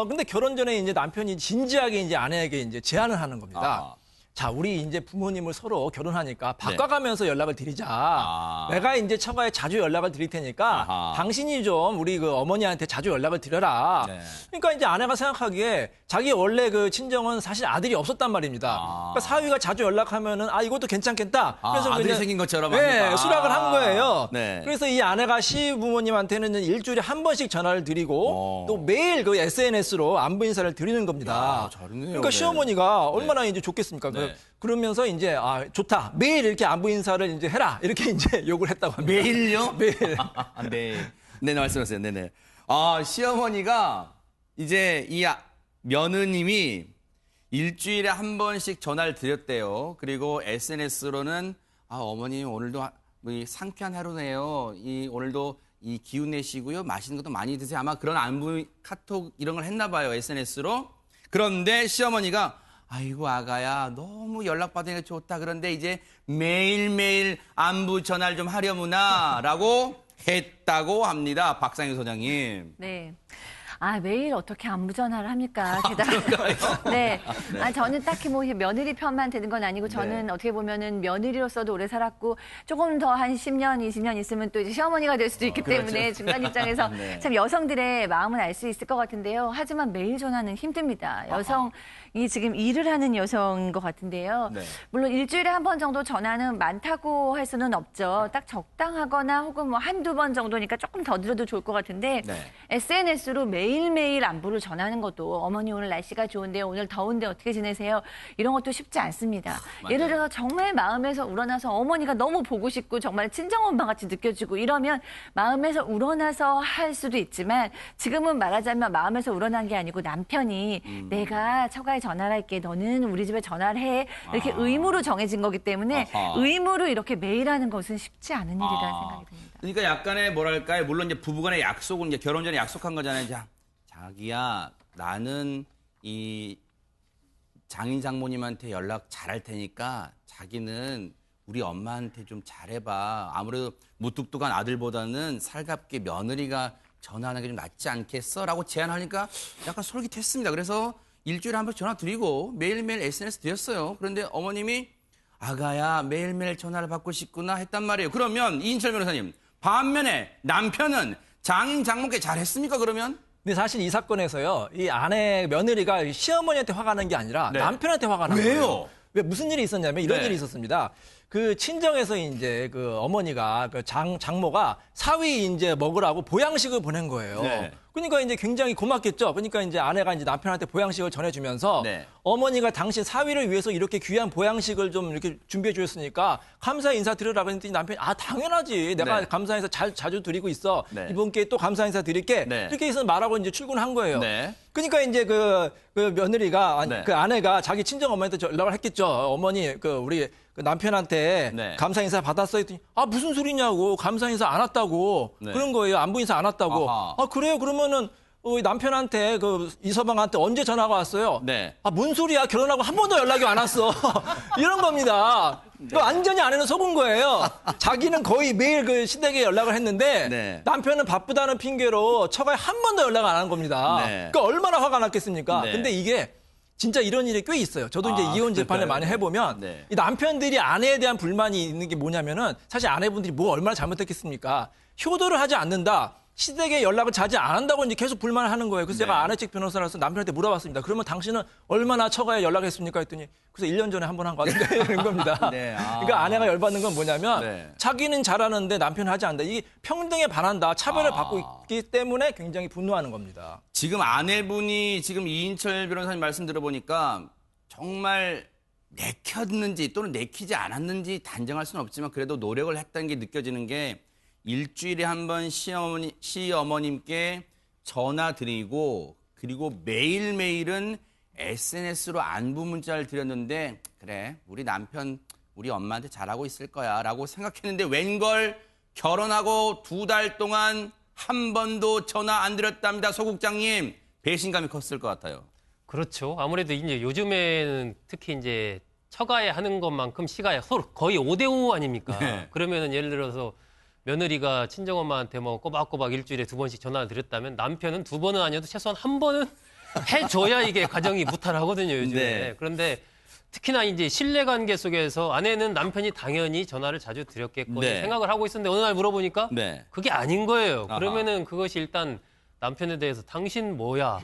Speaker 4: 근데 결혼 전에 이제 남편이 진지하게 이제 아내에게 이제 제안을 하는 겁니다. 자, 우리 이제 부모님을 서로 결혼하니까 바꿔가면서 연락을 드리자. 내가 이제 처가에 자주 연락을 드릴 테니까 당신이 좀 우리 그 어머니한테 자주 연락을 드려라.
Speaker 1: 네.
Speaker 4: 그러니까 이제 아내가 생각하기에 자기 원래 그 친정은 사실 아들이 없었단 말입니다. 그러니까 사위가 자주 연락하면은 이것도 괜찮겠다. 그래서
Speaker 1: 아들이
Speaker 4: 그냥
Speaker 1: 생긴 것처럼
Speaker 4: 네,
Speaker 1: 하니까.
Speaker 4: 수락을 한 거예요.
Speaker 1: 네.
Speaker 4: 그래서 이 아내가 시부모님한테는 일주일에 한 번씩 전화를 드리고 또 매일 그 SNS로 안부 인사를 드리는 겁니다.
Speaker 1: 잘했네요.
Speaker 4: 그러니까
Speaker 1: 네.
Speaker 4: 시어머니가 얼마나 이제 좋겠습니까?
Speaker 1: 네.
Speaker 4: 그러면서 이제 좋다. 매일 이렇게 안부 인사를 이제 해라. 이렇게 이제 요구를 했다고 합니다.
Speaker 1: 매일요?
Speaker 4: 매일.
Speaker 1: 네, 말씀하세요. 네네. 시어머니가 이제 이 며느님이 일주일에 한 번씩 전화를 드렸대요. 그리고 SNS로는 어머님 오늘도 상쾌한 하루네요. 오늘도 이 기운 내시고요. 맛있는 것도 많이 드세요. 아마 그런 안부 카톡 이런 걸 했나 봐요. SNS로. 그런데 시어머니가 아이고 아가야 너무 연락받으니까 좋다. 그런데 이제 매일매일 안부 전화를 좀 하려무나 라고 했다고 합니다. 박상희 소장님.
Speaker 6: 네. 매일 어떻게 안부 전화를 합니까? 게다가. 네. 저는 딱히 뭐 며느리 편만 되는 건 아니고 저는 어떻게 보면은 며느리로서도 오래 살았고 조금 더 한 10년, 20년 있으면 또 이제 시어머니가 될 수도 있기 때문에 중간 입장에서
Speaker 1: 네.
Speaker 6: 참 여성들의 마음은 알 수 있을 것 같은데요. 하지만 매일 전화는 힘듭니다. 여성이 지금 일을 하는 여성인 것 같은데요.
Speaker 1: 네.
Speaker 6: 물론 일주일에 한 번 정도 전화는 많다고 할 수는 없죠. 딱 적당하거나 혹은 뭐 한두 번 정도니까 조금 더 들어도 좋을 것 같은데
Speaker 1: 네.
Speaker 6: SNS로 매일매일 안부를 전하는 것도 어머니 오늘 날씨가 좋은데요. 오늘 더운데 어떻게 지내세요? 이런 것도 쉽지 않습니다.
Speaker 1: 맞아요.
Speaker 6: 예를 들어 정말 마음에서 우러나서 어머니가 너무 보고 싶고 정말 친정엄마 같이 느껴지고 이러면 마음에서 우러나서 할 수도 있지만 지금은 말하자면 마음에서 우러난 게 아니고 남편이 내가 처가에 전화를 할게. 너는 우리 집에 전화를 해. 이렇게 의무로 정해진 거기 때문에 의무로 이렇게 매일 하는 것은 쉽지 않은 일이라는 생각이 듭니다.
Speaker 1: 그러니까 약간의 뭐랄까요. 물론 이제 부부간의 약속은 이제 결혼 전에 약속한 거잖아요. 자기야, 나는 이 장인 장모님한테 연락 잘할 테니까 자기는 우리 엄마한테 좀 잘해봐. 아무래도 무뚝뚝한 아들보다는 살갑게 며느리가 전화하는 게 좀 낫지 않겠어? 라고 제안하니까 약간 솔깃했습니다. 그래서 일주일에 한 번 전화 드리고 매일매일 SNS 드렸어요. 그런데 어머님이 아가야 매일매일 전화를 받고 싶구나 했단 말이에요. 그러면 이인철 변호사님, 반면에 남편은 장인 장모께 잘했습니까 그러면?
Speaker 4: 근데 사실 이 사건에서요, 이 아내 며느리가 시어머니한테 화가 난 게 아니라
Speaker 1: 네.
Speaker 4: 남편한테 화가 난
Speaker 1: 왜요?
Speaker 4: 거예요. 왜 무슨 일이 있었냐면 이런
Speaker 1: 네.
Speaker 4: 일이 있었습니다. 그 친정에서 이제 그 어머니가 그 장모가 사위 이제 먹으라고 보양식을 보낸 거예요.
Speaker 1: 네.
Speaker 4: 그러니까 이제 굉장히 고맙겠죠. 그러니까 이제 아내가 이제 남편한테 보양식을 전해주면서
Speaker 1: 네.
Speaker 4: 어머니가 당신 사위를 위해서 이렇게 귀한 보양식을 좀 이렇게 준비해 주셨으니까 감사 인사 드리라고 했더니 남편이 당연하지. 내가
Speaker 1: 네.
Speaker 4: 감사 인사 자주 드리고 있어.
Speaker 1: 네.
Speaker 4: 이분께 또 감사 인사 드릴게.
Speaker 1: 네.
Speaker 4: 이렇게 해서 말하고 이제 출근한 거예요.
Speaker 1: 네.
Speaker 4: 그러니까 이제 그 며느리가
Speaker 1: 네.
Speaker 4: 그 아내가 자기 친정 어머니한테 연락을 했겠죠. 어머니 우리 그 남편한테
Speaker 1: 네.
Speaker 4: 감사 인사 받았어 했더니 무슨 소리냐고 감사 인사 안 왔다고
Speaker 1: 네.
Speaker 4: 그런 거예요. 안부 인사 안 왔다고.
Speaker 1: 아하.
Speaker 4: 그래요. 그러면은 남편한테 그 이서방한테 언제 전화가 왔어요?
Speaker 1: 네.
Speaker 4: 뭔 소리야? 결혼하고 한 번도 연락이 안 왔어. 이런 겁니다.
Speaker 1: 네.
Speaker 4: 완전히 아내는 속은 거예요. 자기는 거의 매일 그 시댁에 연락을 했는데
Speaker 1: 네.
Speaker 4: 남편은 바쁘다는 핑계로 처가에 한 번도 연락 안 한 겁니다.
Speaker 1: 네.
Speaker 4: 그러니까 얼마나 화가 났겠습니까?
Speaker 1: 네.
Speaker 4: 근데 이게 진짜 이런 일이 꽤 있어요. 저도 이제 이혼 재판을
Speaker 1: 그럴까요?
Speaker 4: 많이 해보면
Speaker 1: 네.
Speaker 4: 이 남편들이 아내에 대한 불만이 있는 게 뭐냐면은 사실 아내분들이 뭐 얼마나 잘못했겠습니까? 효도를 하지 않는다. 시댁에 연락을 자주 안 한다고 이제 계속 불만을 하는 거예요. 그래서 제가 아내 측 변호사라서 남편한테 물어봤습니다. 그러면 당신은 얼마나 처가에 연락했습니까? 했더니 그래서 1년 전에 한 번 한 것 같은데 이런 겁니다.
Speaker 1: 네,
Speaker 4: 그러니까 아내가 열받는 건 뭐냐면
Speaker 1: 네.
Speaker 4: 자기는 잘하는데 남편은 하지 않는다. 이게 평등에 반한다. 차별을 받고 있기 때문에 굉장히 분노하는 겁니다.
Speaker 1: 지금 아내분이 지금 이인철 변호사님 말씀 들어보니까 정말 내켰는지 또는 내키지 않았는지 단정할 수는 없지만 그래도 노력을 했다는 게 느껴지는 게 일주일에 한 번 시어머님께 전화 드리고 그리고 매일매일은 SNS로 안부 문자를 드렸는데 그래 우리 남편 우리 엄마한테 잘하고 있을 거야 라고 생각했는데 웬걸 결혼하고 2달 동안 한 번도 전화 안 드렸답니다. 소 국장님 배신감이 컸을 것 같아요.
Speaker 3: 그렇죠. 아무래도 이제 요즘에는 특히 이제 처가에 하는 것만큼 시가에 서로 거의 5대5 아닙니까?
Speaker 1: 네.
Speaker 3: 그러면은 예를 들어서 며느리가 친정엄마한테 뭐 꼬박꼬박 일주일에 2번씩 전화를 드렸다면 남편은 2번은 아니어도 최소한 1번은 해줘야 이게 가정이 무탈하거든요, 요즘에.
Speaker 1: 네.
Speaker 3: 그런데 특히나 이제 신뢰관계 속에서 아내는 남편이 당연히 전화를 자주 드렸겠거니
Speaker 1: 네.
Speaker 3: 생각을 하고 있었는데 어느 날 물어보니까
Speaker 1: 네.
Speaker 3: 그게 아닌 거예요.
Speaker 1: 아하.
Speaker 3: 그러면은 그것이 일단 남편에 대해서 당신 뭐야?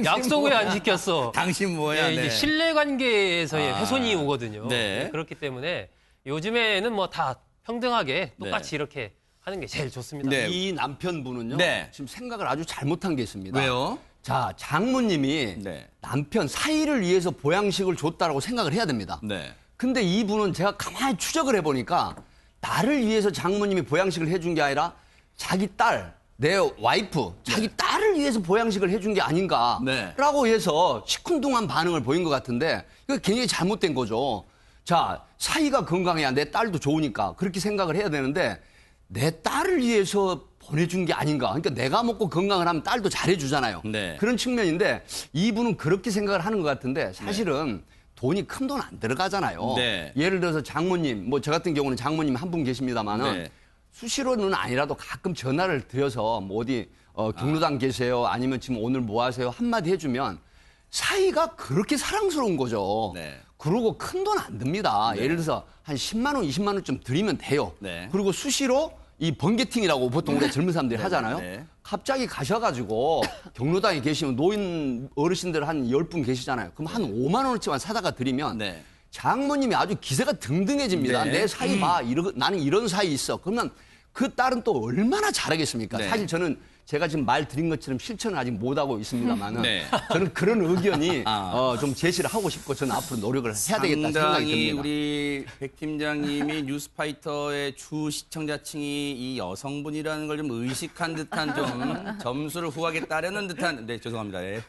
Speaker 3: 약속 왜 안 지켰어?
Speaker 1: 당신 뭐야?
Speaker 3: 네, 이제
Speaker 1: 네.
Speaker 3: 신뢰관계에서의 훼손이 오거든요.
Speaker 1: 네.
Speaker 3: 그렇기 때문에 요즘에는 뭐 다 평등하게 똑같이
Speaker 1: 네.
Speaker 3: 이렇게 하는 게 제일 좋습니다.
Speaker 1: 네.
Speaker 2: 이 남편분은요.
Speaker 1: 네.
Speaker 2: 지금 생각을 아주 잘못한 게 있습니다.
Speaker 1: 왜요?
Speaker 2: 자, 장모님이
Speaker 1: 네.
Speaker 2: 남편 사이를 위해서 보양식을 줬다라고 생각을 해야 됩니다.
Speaker 1: 네.
Speaker 2: 근데 이분은 제가 가만히 추적을 해보니까 나를 위해서 장모님이 보양식을 해준 게 아니라 자기 딸, 내 와이프, 자기 딸을 위해서 보양식을 해준 게 아닌가라고 해서 시큰둥한 반응을 보인 것 같은데 이거 굉장히 잘못된 거죠. 자, 사이가 건강해야 내 딸도 좋으니까 그렇게 생각을 해야 되는데 내 딸을 위해서 보내준 게 아닌가. 그러니까 내가 먹고 건강을 하면 딸도 잘해주잖아요.
Speaker 1: 네.
Speaker 2: 그런 측면인데 이분은 그렇게 생각을 하는 것 같은데 사실은 돈이 큰 돈 안 들어가잖아요.
Speaker 1: 네.
Speaker 2: 예를 들어서 장모님, 뭐 저 같은 경우는 장모님 한 분 계십니다만은
Speaker 1: 네.
Speaker 2: 수시로는 아니라도 가끔 전화를 드려서 뭐 어디 경로당 계세요? 아니면 지금 오늘 뭐 하세요? 한마디 해주면 사이가 그렇게 사랑스러운 거죠.
Speaker 1: 네.
Speaker 2: 그러고 큰 돈 안 듭니다. 예를 들어서 한 10만 원, 20만 원쯤 드리면 돼요.
Speaker 1: 네.
Speaker 2: 그리고 수시로 이 번개팅이라고 보통 우리 젊은 사람들이 하잖아요.
Speaker 1: 네.
Speaker 2: 갑자기 가셔가지고 경로당에 계시면 노인 어르신들 한 10분 계시잖아요. 그럼 한 5만 원어치만 사다가 드리면
Speaker 1: 네.
Speaker 2: 장모님이 아주 기세가 등등해집니다.
Speaker 1: 네.
Speaker 2: 내 사이 봐. 나는 이런 사이 있어. 그러면 그 딸은 또 얼마나 잘하겠습니까?
Speaker 1: 네.
Speaker 2: 사실 저는 제가 지금 말 드린 것처럼 실천을 아직 못하고 있습니다만은
Speaker 1: 네.
Speaker 2: 저는 그런 의견이 좀 제시를 하고 싶고 저는 앞으로 노력을 해야 되겠다 생각이
Speaker 1: 상당히
Speaker 2: 듭니다.
Speaker 1: 우리 백 팀장님이 뉴스파이터의 주 시청자층이 이 여성분이라는 걸 좀 의식한 듯한 좀 점수를 후하게 따르는 듯한 네 죄송합니다. 예.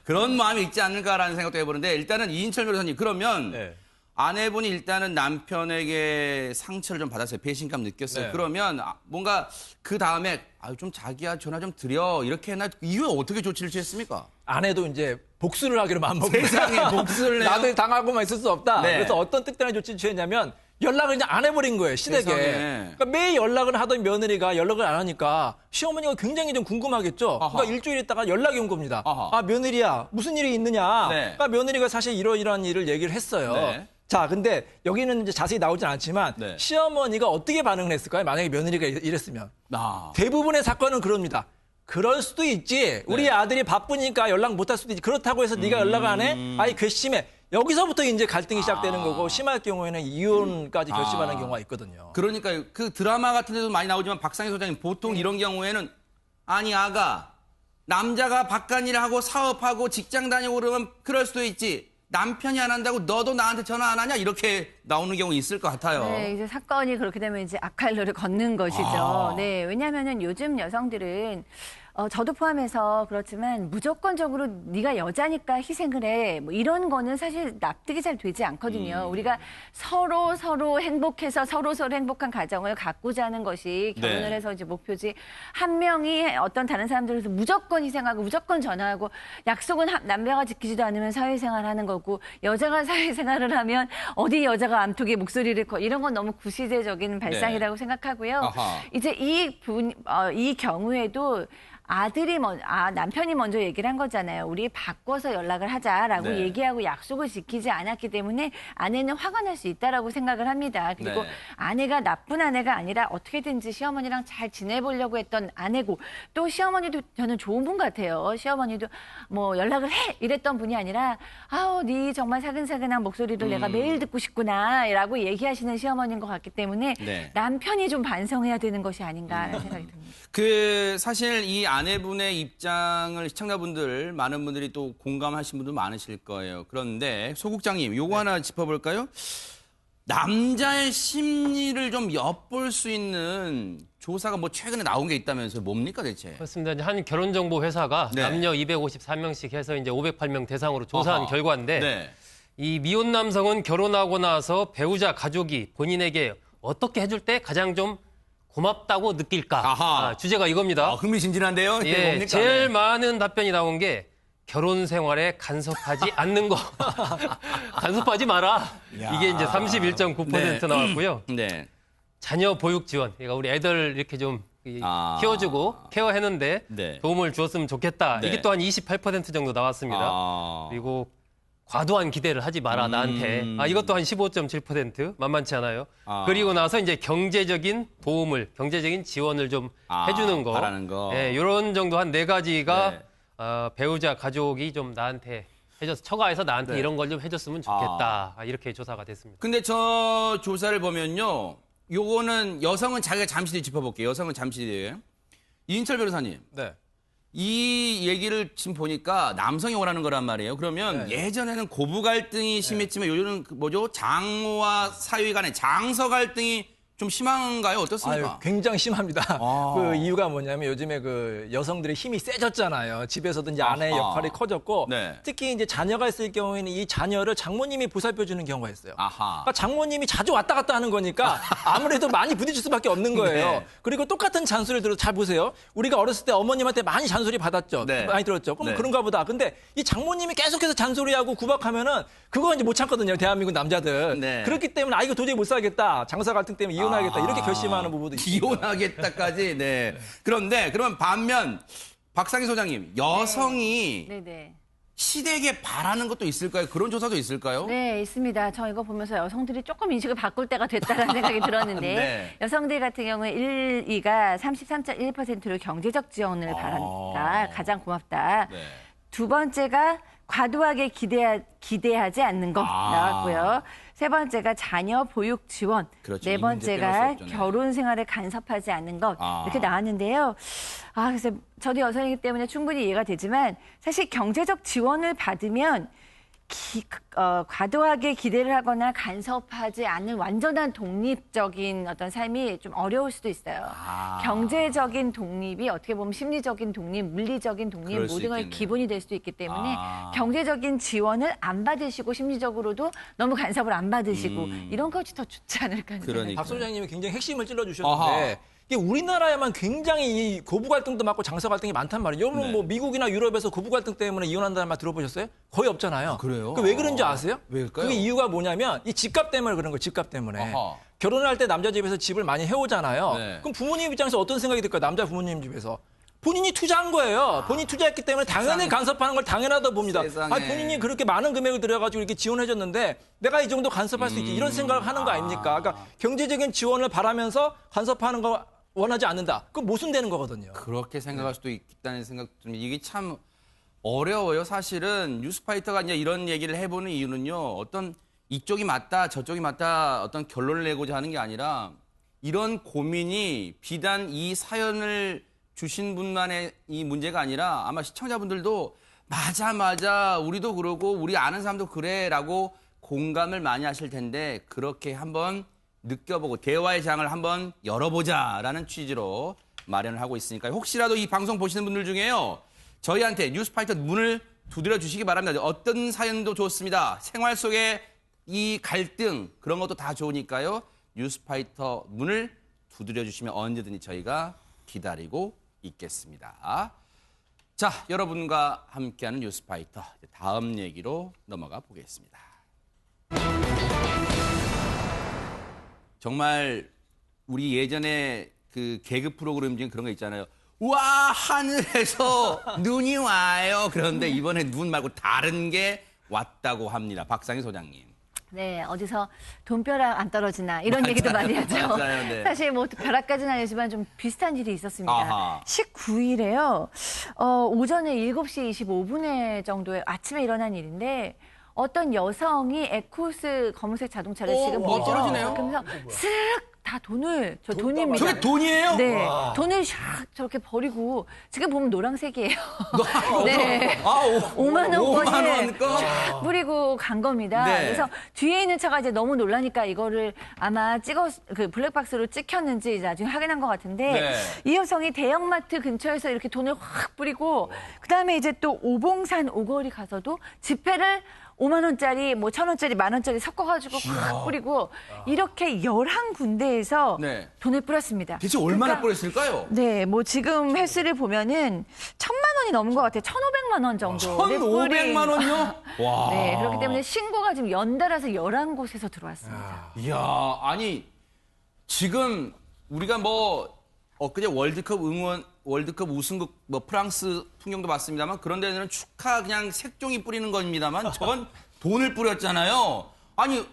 Speaker 1: 그런 마음이 있지 않을까라는 생각도 해보는데 일단은 이인철 변호사님 그러면
Speaker 4: 네.
Speaker 1: 아내분이 일단은 남편에게 상처를 좀 받았어요. 배신감 느꼈어요.
Speaker 4: 네.
Speaker 1: 그러면 뭔가 그 다음에 좀 자기야 전화 좀 드려 이렇게 했나 이후에 어떻게 조치를 취했습니까?
Speaker 4: 아내도 이제 복수를 하기로 마음먹고
Speaker 1: 세상에 복수를 해요?
Speaker 4: 나도 당하고만 있을 수 없다.
Speaker 1: 네.
Speaker 4: 그래서 어떤 특단의 조치를 취했냐면 연락을 그냥 안 해버린 거예요, 시댁에.
Speaker 1: 세상에.
Speaker 4: 그러니까 매일 연락을 하던 며느리가 연락을 안 하니까 시어머니가 굉장히 좀 궁금하겠죠.
Speaker 1: 아하.
Speaker 4: 그러니까 일주일 있다가 연락이 온 겁니다.
Speaker 1: 아하.
Speaker 4: 아, 며느리야, 무슨 일이 있느냐.
Speaker 1: 네.
Speaker 4: 그러니까 며느리가 사실 이러이러한 일을 얘기를 했어요.
Speaker 1: 네.
Speaker 4: 자, 근데 여기는 이제 자세히 나오진 않지만
Speaker 1: 네.
Speaker 4: 시어머니가 어떻게 반응을 했을까요? 만약에 며느리가 이랬으면.
Speaker 1: 아.
Speaker 4: 대부분의 사건은 그럽니다. 그럴 수도 있지. 우리
Speaker 1: 네.
Speaker 4: 아들이 바쁘니까 연락 못 할 수도 있지. 그렇다고 해서 네가 연락 안 해? 아이 괘씸해. 여기서부터 이제 갈등이 시작되는 거고 심할 경우에는 이혼까지 결심하는 경우가 있거든요.
Speaker 1: 그러니까 그 드라마 같은 데도 많이 나오지만 박상희 소장님 보통 이런 경우에는 아니 아가 남자가 바깥일을 하고 사업하고 직장 다니고 그러면 그럴 수도 있지. 남편이 안 한다고 너도 나한테 전화 안 하냐? 이렇게 나오는 경우 있을 것 같아요.
Speaker 6: 네, 이제 사건이 그렇게 되면 이제 악할로를 걷는 것이죠. 네, 왜냐하면은 요즘 여성들은 저도 포함해서 그렇지만 무조건적으로 네가 여자니까 희생을 해. 뭐 이런 거는 사실 납득이 잘 되지 않거든요. 우리가 서로 행복해서 서로 행복한 가정을 가꾸자 하는 것이 결혼을
Speaker 1: 네.
Speaker 6: 해서 이제 목표지. 한 명이 어떤 다른 사람들에서 무조건 희생하고 무조건 전화하고 약속은 남자가 지키지도 않으면 사회생활하는 거고 여자가 사회생활을 하면 어디 여자가 암투기에 목소리를 이런 건 너무 구시대적인 발상이라고 생각하고요.
Speaker 1: 아하.
Speaker 6: 이제 이 경우에도 남편이 먼저 얘기를 한 거잖아요. 우리 바꿔서 연락을 하자라고
Speaker 1: 네.
Speaker 6: 얘기하고 약속을 지키지 않았기 때문에 아내는 화가 날 수 있다라고 생각을 합니다. 그리고
Speaker 1: 네.
Speaker 6: 아내가 나쁜 아내가 아니라 어떻게든지 시어머니랑 잘 지내보려고 했던 아내고 또 시어머니도 저는 좋은 분 같아요. 시어머니도 뭐 연락을 해 이랬던 분이 아니라 아우 네 정말 사근사근한 목소리를 내가 매일 듣고 싶구나라고 얘기하시는 시어머니인 것 같기 때문에
Speaker 1: 네.
Speaker 6: 남편이 좀 반성해야 되는 것이 아닌가라는 생각이 듭니다.
Speaker 1: 사실 이 아내분의 입장을 시청자분들, 많은 분들이 또 공감하신 분들 많으실 거예요. 그런데 소국장님, 요거 하나 짚어볼까요? 남자의 심리를 좀 엿볼 수 있는 조사가 뭐 최근에 나온 게 있다면서요. 뭡니까 대체?
Speaker 3: 그렇습니다. 이제 한 결혼정보 회사가
Speaker 1: 네.
Speaker 3: 남녀 254명씩 해서 이제 508명 대상으로 조사한
Speaker 1: 어허.
Speaker 3: 결과인데
Speaker 1: 네.
Speaker 3: 이 미혼 남성은 결혼하고 나서 배우자 가족이 본인에게 어떻게 해줄 때 가장 좀 고맙다고 느낄까?
Speaker 1: 아하.
Speaker 3: 주제가 이겁니다.
Speaker 1: 흥미진진한데요? 이게
Speaker 3: 예,
Speaker 1: 뭡니까?
Speaker 3: 제일
Speaker 1: 네.
Speaker 3: 많은 답변이 나온 게 결혼 생활에 간섭하지 않는 거. 간섭하지 마라. 이게 이제 31.9%
Speaker 1: 네.
Speaker 3: 나왔고요.
Speaker 1: 네.
Speaker 3: 자녀 보육 지원. 그러니까 우리 애들 이렇게 좀
Speaker 1: 아.
Speaker 3: 키워주고 케어했는데
Speaker 1: 네.
Speaker 3: 도움을 주었으면 좋겠다.
Speaker 1: 네.
Speaker 3: 이게 또한 28% 정도 나왔습니다.
Speaker 1: 아.
Speaker 3: 그리고 과도한 기대를 하지 마라 나한테. 이것도 한 15.7% 만만치 않아요.
Speaker 1: 아.
Speaker 3: 그리고 나서 이제 경제적인 도움을, 경제적인 지원을 좀 해주는 거.
Speaker 1: 바라는 거.
Speaker 3: 예, 이런 정도 한 4가지가
Speaker 1: 네.
Speaker 3: 배우자 가족이 좀 나한테 해줘서 처가에서 나한테
Speaker 1: 네.
Speaker 3: 이런 걸 좀 해줬으면 좋겠다. 이렇게 조사가 됐습니다.
Speaker 1: 근데 저 조사를 보면요. 요거는 여성은 자기가 잠시 뒤에 짚어볼게요. 여성은 잠시 뒤에. 이인철 변호사님.
Speaker 4: 네.
Speaker 1: 이 얘기를 지금 보니까 남성이 원하는 거란 말이에요. 그러면
Speaker 4: 네.
Speaker 1: 예전에는 고부 갈등이 심했지만 요즘은 장모와 사위 간의 장서 갈등이 좀 심한가요? 어떻습니까?
Speaker 4: 굉장히 심합니다.
Speaker 1: 아.
Speaker 4: 그 이유가 뭐냐면 요즘에 그 여성들의 힘이 세졌잖아요. 집에서도 이제 아내의
Speaker 1: 아하.
Speaker 4: 역할이 커졌고
Speaker 1: 네.
Speaker 4: 특히 이제 자녀가 있을 경우에는 이 자녀를 장모님이 보살펴주는 경우가 있어요.
Speaker 1: 아하.
Speaker 4: 그러니까 장모님이 자주 왔다 갔다 하는 거니까 아무래도 많이 부딪힐 수밖에 없는 거예요.
Speaker 1: 네.
Speaker 4: 그리고 똑같은 잔소리를 들어도 잘 보세요. 우리가 어렸을 때 어머님한테 많이 잔소리 받았죠.
Speaker 1: 네.
Speaker 4: 많이 들었죠. 그럼
Speaker 1: 네.
Speaker 4: 그런가 보다. 근데 이 장모님이 계속해서 잔소리하고 구박하면은 그거 이제 못 참거든요. 대한민국 남자들.
Speaker 1: 네.
Speaker 4: 그렇기 때문에 이거 도저히 못 살겠다. 장사 갈등 때문에 이혼하겠다. 이렇게 결심하는 부분도 있습니다.
Speaker 1: 이혼하겠다까지. 네. 그런데 그러면 반면 박상희 소장님, 여성이
Speaker 6: 네네.
Speaker 1: 시댁에 바라는 것도 있을까요? 그런 조사도 있을까요?
Speaker 6: 네, 있습니다. 저 이거 보면서 여성들이 조금 인식을 바꿀 때가 됐다는 생각이 들었는데
Speaker 1: 네.
Speaker 6: 여성들 같은 경우에 1위가 33.1%로 경제적 지원을 바랍니다. 가장 고맙다.
Speaker 1: 네.
Speaker 6: 두 번째가 과도하게 기대하지 않는 거 나왔고요. 세 번째가 자녀 보육 지원.
Speaker 1: 그렇죠.
Speaker 6: 네
Speaker 1: 이 문제 빼놓을
Speaker 6: 번째가
Speaker 1: 수 없죠. 네.
Speaker 6: 결혼 생활에 간섭하지 않는 것. 이렇게 나왔는데요. 그래서 저도 여성이기 때문에 충분히 이해가 되지만 사실 경제적 지원을 받으면 과도하게 기대를 하거나 간섭하지 않는 완전한 독립적인 어떤 삶이 좀 어려울 수도 있어요. 경제적인 독립이 어떻게 보면 심리적인 독립, 물리적인 독립
Speaker 1: 그럴 수
Speaker 6: 모든 걸
Speaker 1: 있겠네요.
Speaker 6: 기본이 될 수도 있기 때문에 경제적인 지원을 안 받으시고 심리적으로도 너무 간섭을 안 받으시고 이런 것이 더 좋지 않을까 하는 생각이
Speaker 1: 그러니까.
Speaker 4: 박 소장님이 굉장히 핵심을 찔러주셨는데 이게 우리나라에만 굉장히 이 고부 갈등도 많고 장서 갈등이 많단 말이에요. 여러분
Speaker 1: 네.
Speaker 4: 뭐 미국이나 유럽에서 고부 갈등 때문에 이혼한다는 말 들어보셨어요? 거의 없잖아요.
Speaker 1: 그래요?
Speaker 4: 왜 그런지 아세요?
Speaker 1: 왜일까요?
Speaker 4: 그게 이유가 뭐냐면 이 집값 때문에 그런 거예요. 집값 때문에.
Speaker 1: 아하.
Speaker 4: 결혼을 할 때 남자 집에서 집을 많이 해오잖아요.
Speaker 1: 네.
Speaker 4: 그럼 부모님 입장에서 어떤 생각이 들까요? 남자 부모님 집에서. 본인이 투자한 거예요. 본인이 투자했기 때문에 당연히 간섭하는 걸 당연하다 봅니다.
Speaker 1: 세상에.
Speaker 4: 본인이 그렇게 많은 금액을 들여가지고 이렇게 지원해줬는데 내가 이 정도 간섭할 수 있지 이런 생각을 하는 거 아닙니까? 그러니까 경제적인 지원을 바라면서 간섭하는 거 원하지 않는다. 그건 모순되는 거거든요.
Speaker 1: 그렇게 생각할 수도 있다는 생각 좀 이게 참 어려워요. 사실은 뉴스파이터가 이제 이런 얘기를 해보는 이유는요. 어떤 이쪽이 맞다 저쪽이 맞다 어떤 결론을 내고자 하는 게 아니라 이런 고민이 비단 이 사연을 주신 분만의 이 문제가 아니라 아마 시청자분들도 맞아 우리도 그러고 우리 아는 사람도 그래라고 공감을 많이 하실 텐데 그렇게 한번 느껴보고 대화의 장을 한번 열어보자라는 취지로 마련을 하고 있으니까요. 혹시라도 이 방송 보시는 분들 중에요. 저희한테 뉴스파이터 문을 두드려 주시기 바랍니다. 어떤 사연도 좋습니다. 생활 속의 이 갈등 그런 것도 다 좋으니까요. 뉴스파이터 문을 두드려 주시면 언제든지 저희가 기다리고 있겠습니다. 자, 여러분과 함께하는 뉴스파이터 다음 얘기로 넘어가 보겠습니다. 정말 우리 예전에 그 개그 프로그램 중에 그런 거 있잖아요. 와, 하늘에서 눈이 와요. 그런데 이번에 눈 말고 다른 게 왔다고 합니다. 박상희 소장님.
Speaker 6: 네, 어디서 돈벼락 안 떨어지나 이런 얘기도 많이 하죠.
Speaker 1: 맞아요, 네.
Speaker 6: 사실 뭐 벼락까지는 아니지만 좀 비슷한 일이 있었습니다.
Speaker 1: 아하.
Speaker 6: 19일에요. 오전에 7시 25분에 정도에 아침에 일어난 일인데 어떤 여성이 에코스 검은색 자동차를 지금
Speaker 1: 뭐
Speaker 6: 보죠.
Speaker 1: 떨어지네요?
Speaker 6: 그러면서 쓱 다 돈을 저 돈입니다.
Speaker 1: 저게 돈이에요?
Speaker 6: 네, 돈을 샥 저렇게 버리고 지금 보면 노란색이에요. 네, 5만 원권을 쫙 뿌리고 간 겁니다.
Speaker 1: 네.
Speaker 6: 그래서 뒤에 있는 차가 이제 너무 놀라니까 이거를 아마 그 블랙박스로 찍혔는지 나중에 확인한 것 같은데
Speaker 1: 네.
Speaker 6: 이 여성이 대형마트 근처에서 이렇게 돈을 확 뿌리고 그다음에 이제 또 오봉산 오거리 가서도 지폐를 5만 원짜리, 뭐 1,000원짜리, 10,000원짜리 섞어가지고 확 뿌리고 이렇게 11군데에서
Speaker 1: 네.
Speaker 6: 돈을 뿌렸습니다.
Speaker 1: 대체 얼마나
Speaker 6: 그러니까
Speaker 1: 뿌렸을까요?
Speaker 6: 네, 뭐 지금 횟수를 보면은 1,000만 원이 넘은 것 같아요. 1,500만 원 정도.
Speaker 1: 1,500만 원요? 와.
Speaker 6: 네, 그렇기 때문에 신고가 지금 연달아서 11곳에서 들어왔습니다.
Speaker 1: 이야, 아니 지금 우리가 뭐 엊그제 월드컵 우승국 뭐 프랑스 풍경도 봤습니다만 그런 데는 축하 그냥 색종이 뿌리는 겁니다만 저건 돈을 뿌렸잖아요. 아니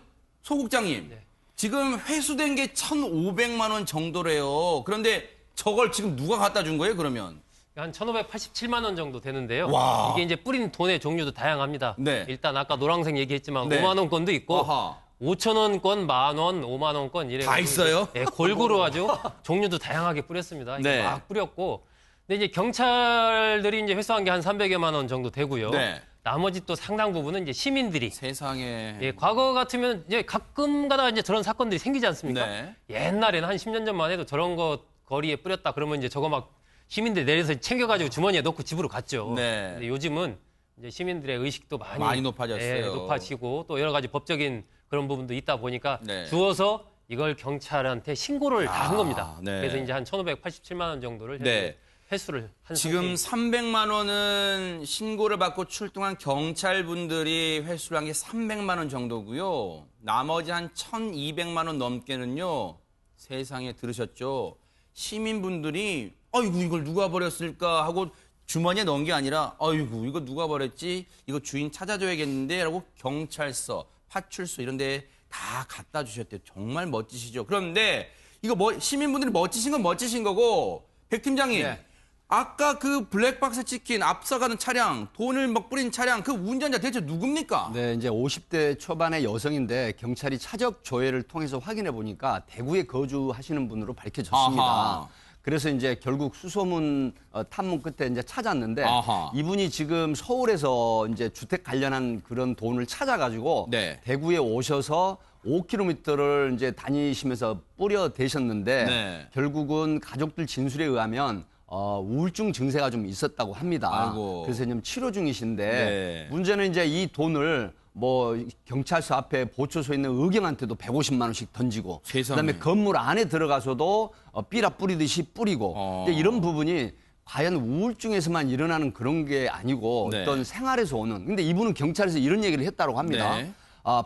Speaker 1: 소국장님 지금 회수된 게 1,500만 원 정도래요. 그런데 저걸 지금 누가 갖다 준 거예요? 그러면?
Speaker 3: 한 1,587만 원 정도 되는데요.
Speaker 1: 와.
Speaker 3: 이게 이제 뿌린 돈의 종류도 다양합니다.
Speaker 1: 네.
Speaker 3: 일단 아까 노란색 얘기했지만
Speaker 1: 네.
Speaker 3: 5만 원권도 있고
Speaker 1: 아하.
Speaker 3: 5,000원권, 10,000원, 5만 원권 이래
Speaker 1: 다 있어요?
Speaker 3: 네, 골고루 아주 종류도 다양하게 뿌렸습니다.
Speaker 1: 네.
Speaker 3: 막 뿌렸고. 근데 이제 경찰들이 이제 회수한 게 한 300여만 원 정도 되고요.
Speaker 1: 네.
Speaker 3: 나머지 또 상당 부분은 이제 시민들이
Speaker 1: 세상에.
Speaker 3: 예, 과거 같으면 이제 가끔가다 이제 저런 사건들이 생기지 않습니까?
Speaker 1: 네.
Speaker 3: 옛날에는 한 10년 전만 해도 저런 거 거리에 뿌렸다 그러면 이제 저거 막 시민들 내려서 챙겨가지고 주머니에 넣고 집으로 갔죠.
Speaker 1: 네.
Speaker 3: 근데 요즘은 이제 시민들의 의식도 많이
Speaker 1: 높아졌어요.
Speaker 3: 예, 높아지고 또 여러 가지 법적인 그런 부분도 있다 보니까
Speaker 1: 네.
Speaker 3: 주어서 이걸 경찰한테 신고를 다 한 겁니다.
Speaker 1: 네.
Speaker 3: 그래서 이제 한 1,587만 원 정도를
Speaker 1: 네.
Speaker 3: 회수를 한
Speaker 1: 지금
Speaker 3: 상태입니다.
Speaker 1: 300만 원은 신고를 받고 출동한 경찰분들이 회수를 한 게 300만 원 정도고요. 나머지 한 1,200만 원 넘게는요. 세상에 들으셨죠? 시민분들이 아이고 이걸 누가 버렸을까 하고 주머니에 넣은 게 아니라 아이고 이거 누가 버렸지? 이거 주인 찾아줘야겠는데 라고 경찰서, 파출소 이런 데 다 갖다 주셨대요. 정말 멋지시죠? 그런데 이거 시민분들이 멋지신 건 멋지신 거고 백 팀장님
Speaker 4: 네.
Speaker 1: 아까 그 블랙박스 찍힌 앞서가는 차량, 돈을 막 뿌린 차량, 그 운전자 대체 누굽니까?
Speaker 2: 네, 이제 50대 초반의 여성인데 경찰이 차적 조회를 통해서 확인해 보니까 대구에 거주하시는 분으로 밝혀졌습니다.
Speaker 1: 아하.
Speaker 2: 그래서 이제 결국 수소문 탐문 끝에 이제 찾았는데
Speaker 1: 아하.
Speaker 2: 이분이 지금 서울에서 이제 주택 관련한 그런 돈을 찾아가지고
Speaker 1: 네.
Speaker 2: 대구에 오셔서 5km를 이제 다니시면서 뿌려 대셨는데
Speaker 1: 네.
Speaker 2: 결국은 가족들 진술에 의하면 우울증 증세가 좀 있었다고 합니다.
Speaker 1: 아이고.
Speaker 2: 그래서 지금 치료 중이신데
Speaker 1: 네.
Speaker 2: 문제는 이제 이 돈을 뭐 경찰서 앞에 보초소에 있는 의경한테도 150만 원씩 던지고
Speaker 1: 세상에.
Speaker 2: 그다음에 건물 안에 들어가서도 삐라 뿌리듯이 뿌리고 이제 이런 부분이 과연 우울증에서만 일어나는 그런 게 아니고
Speaker 1: 네.
Speaker 2: 어떤 생활에서 오는 근데 이분은 경찰에서 이런 얘기를 했다고 합니다.
Speaker 1: 네.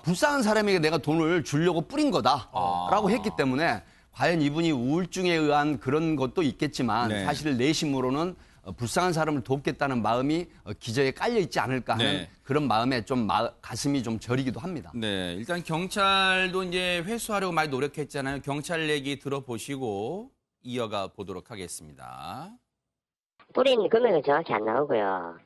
Speaker 2: 불쌍한 사람에게 내가 돈을 주려고 뿌린 거다라고 했기 때문에 과연 이분이 우울증에 의한 그런 것도 있겠지만
Speaker 1: 네.
Speaker 2: 사실 내심으로는 불쌍한 사람을 돕겠다는 마음이 기저에 깔려 있지 않을까 하는
Speaker 1: 네.
Speaker 2: 그런 마음에 좀 가슴이 좀 저리기도 합니다.
Speaker 1: 네, 일단 경찰도 이제 회수하려고 많이 노력했잖아요. 경찰 얘기 들어보시고 이어가 보도록 하겠습니다.
Speaker 9: 뿌린 금액은 정확히 안 나오고요.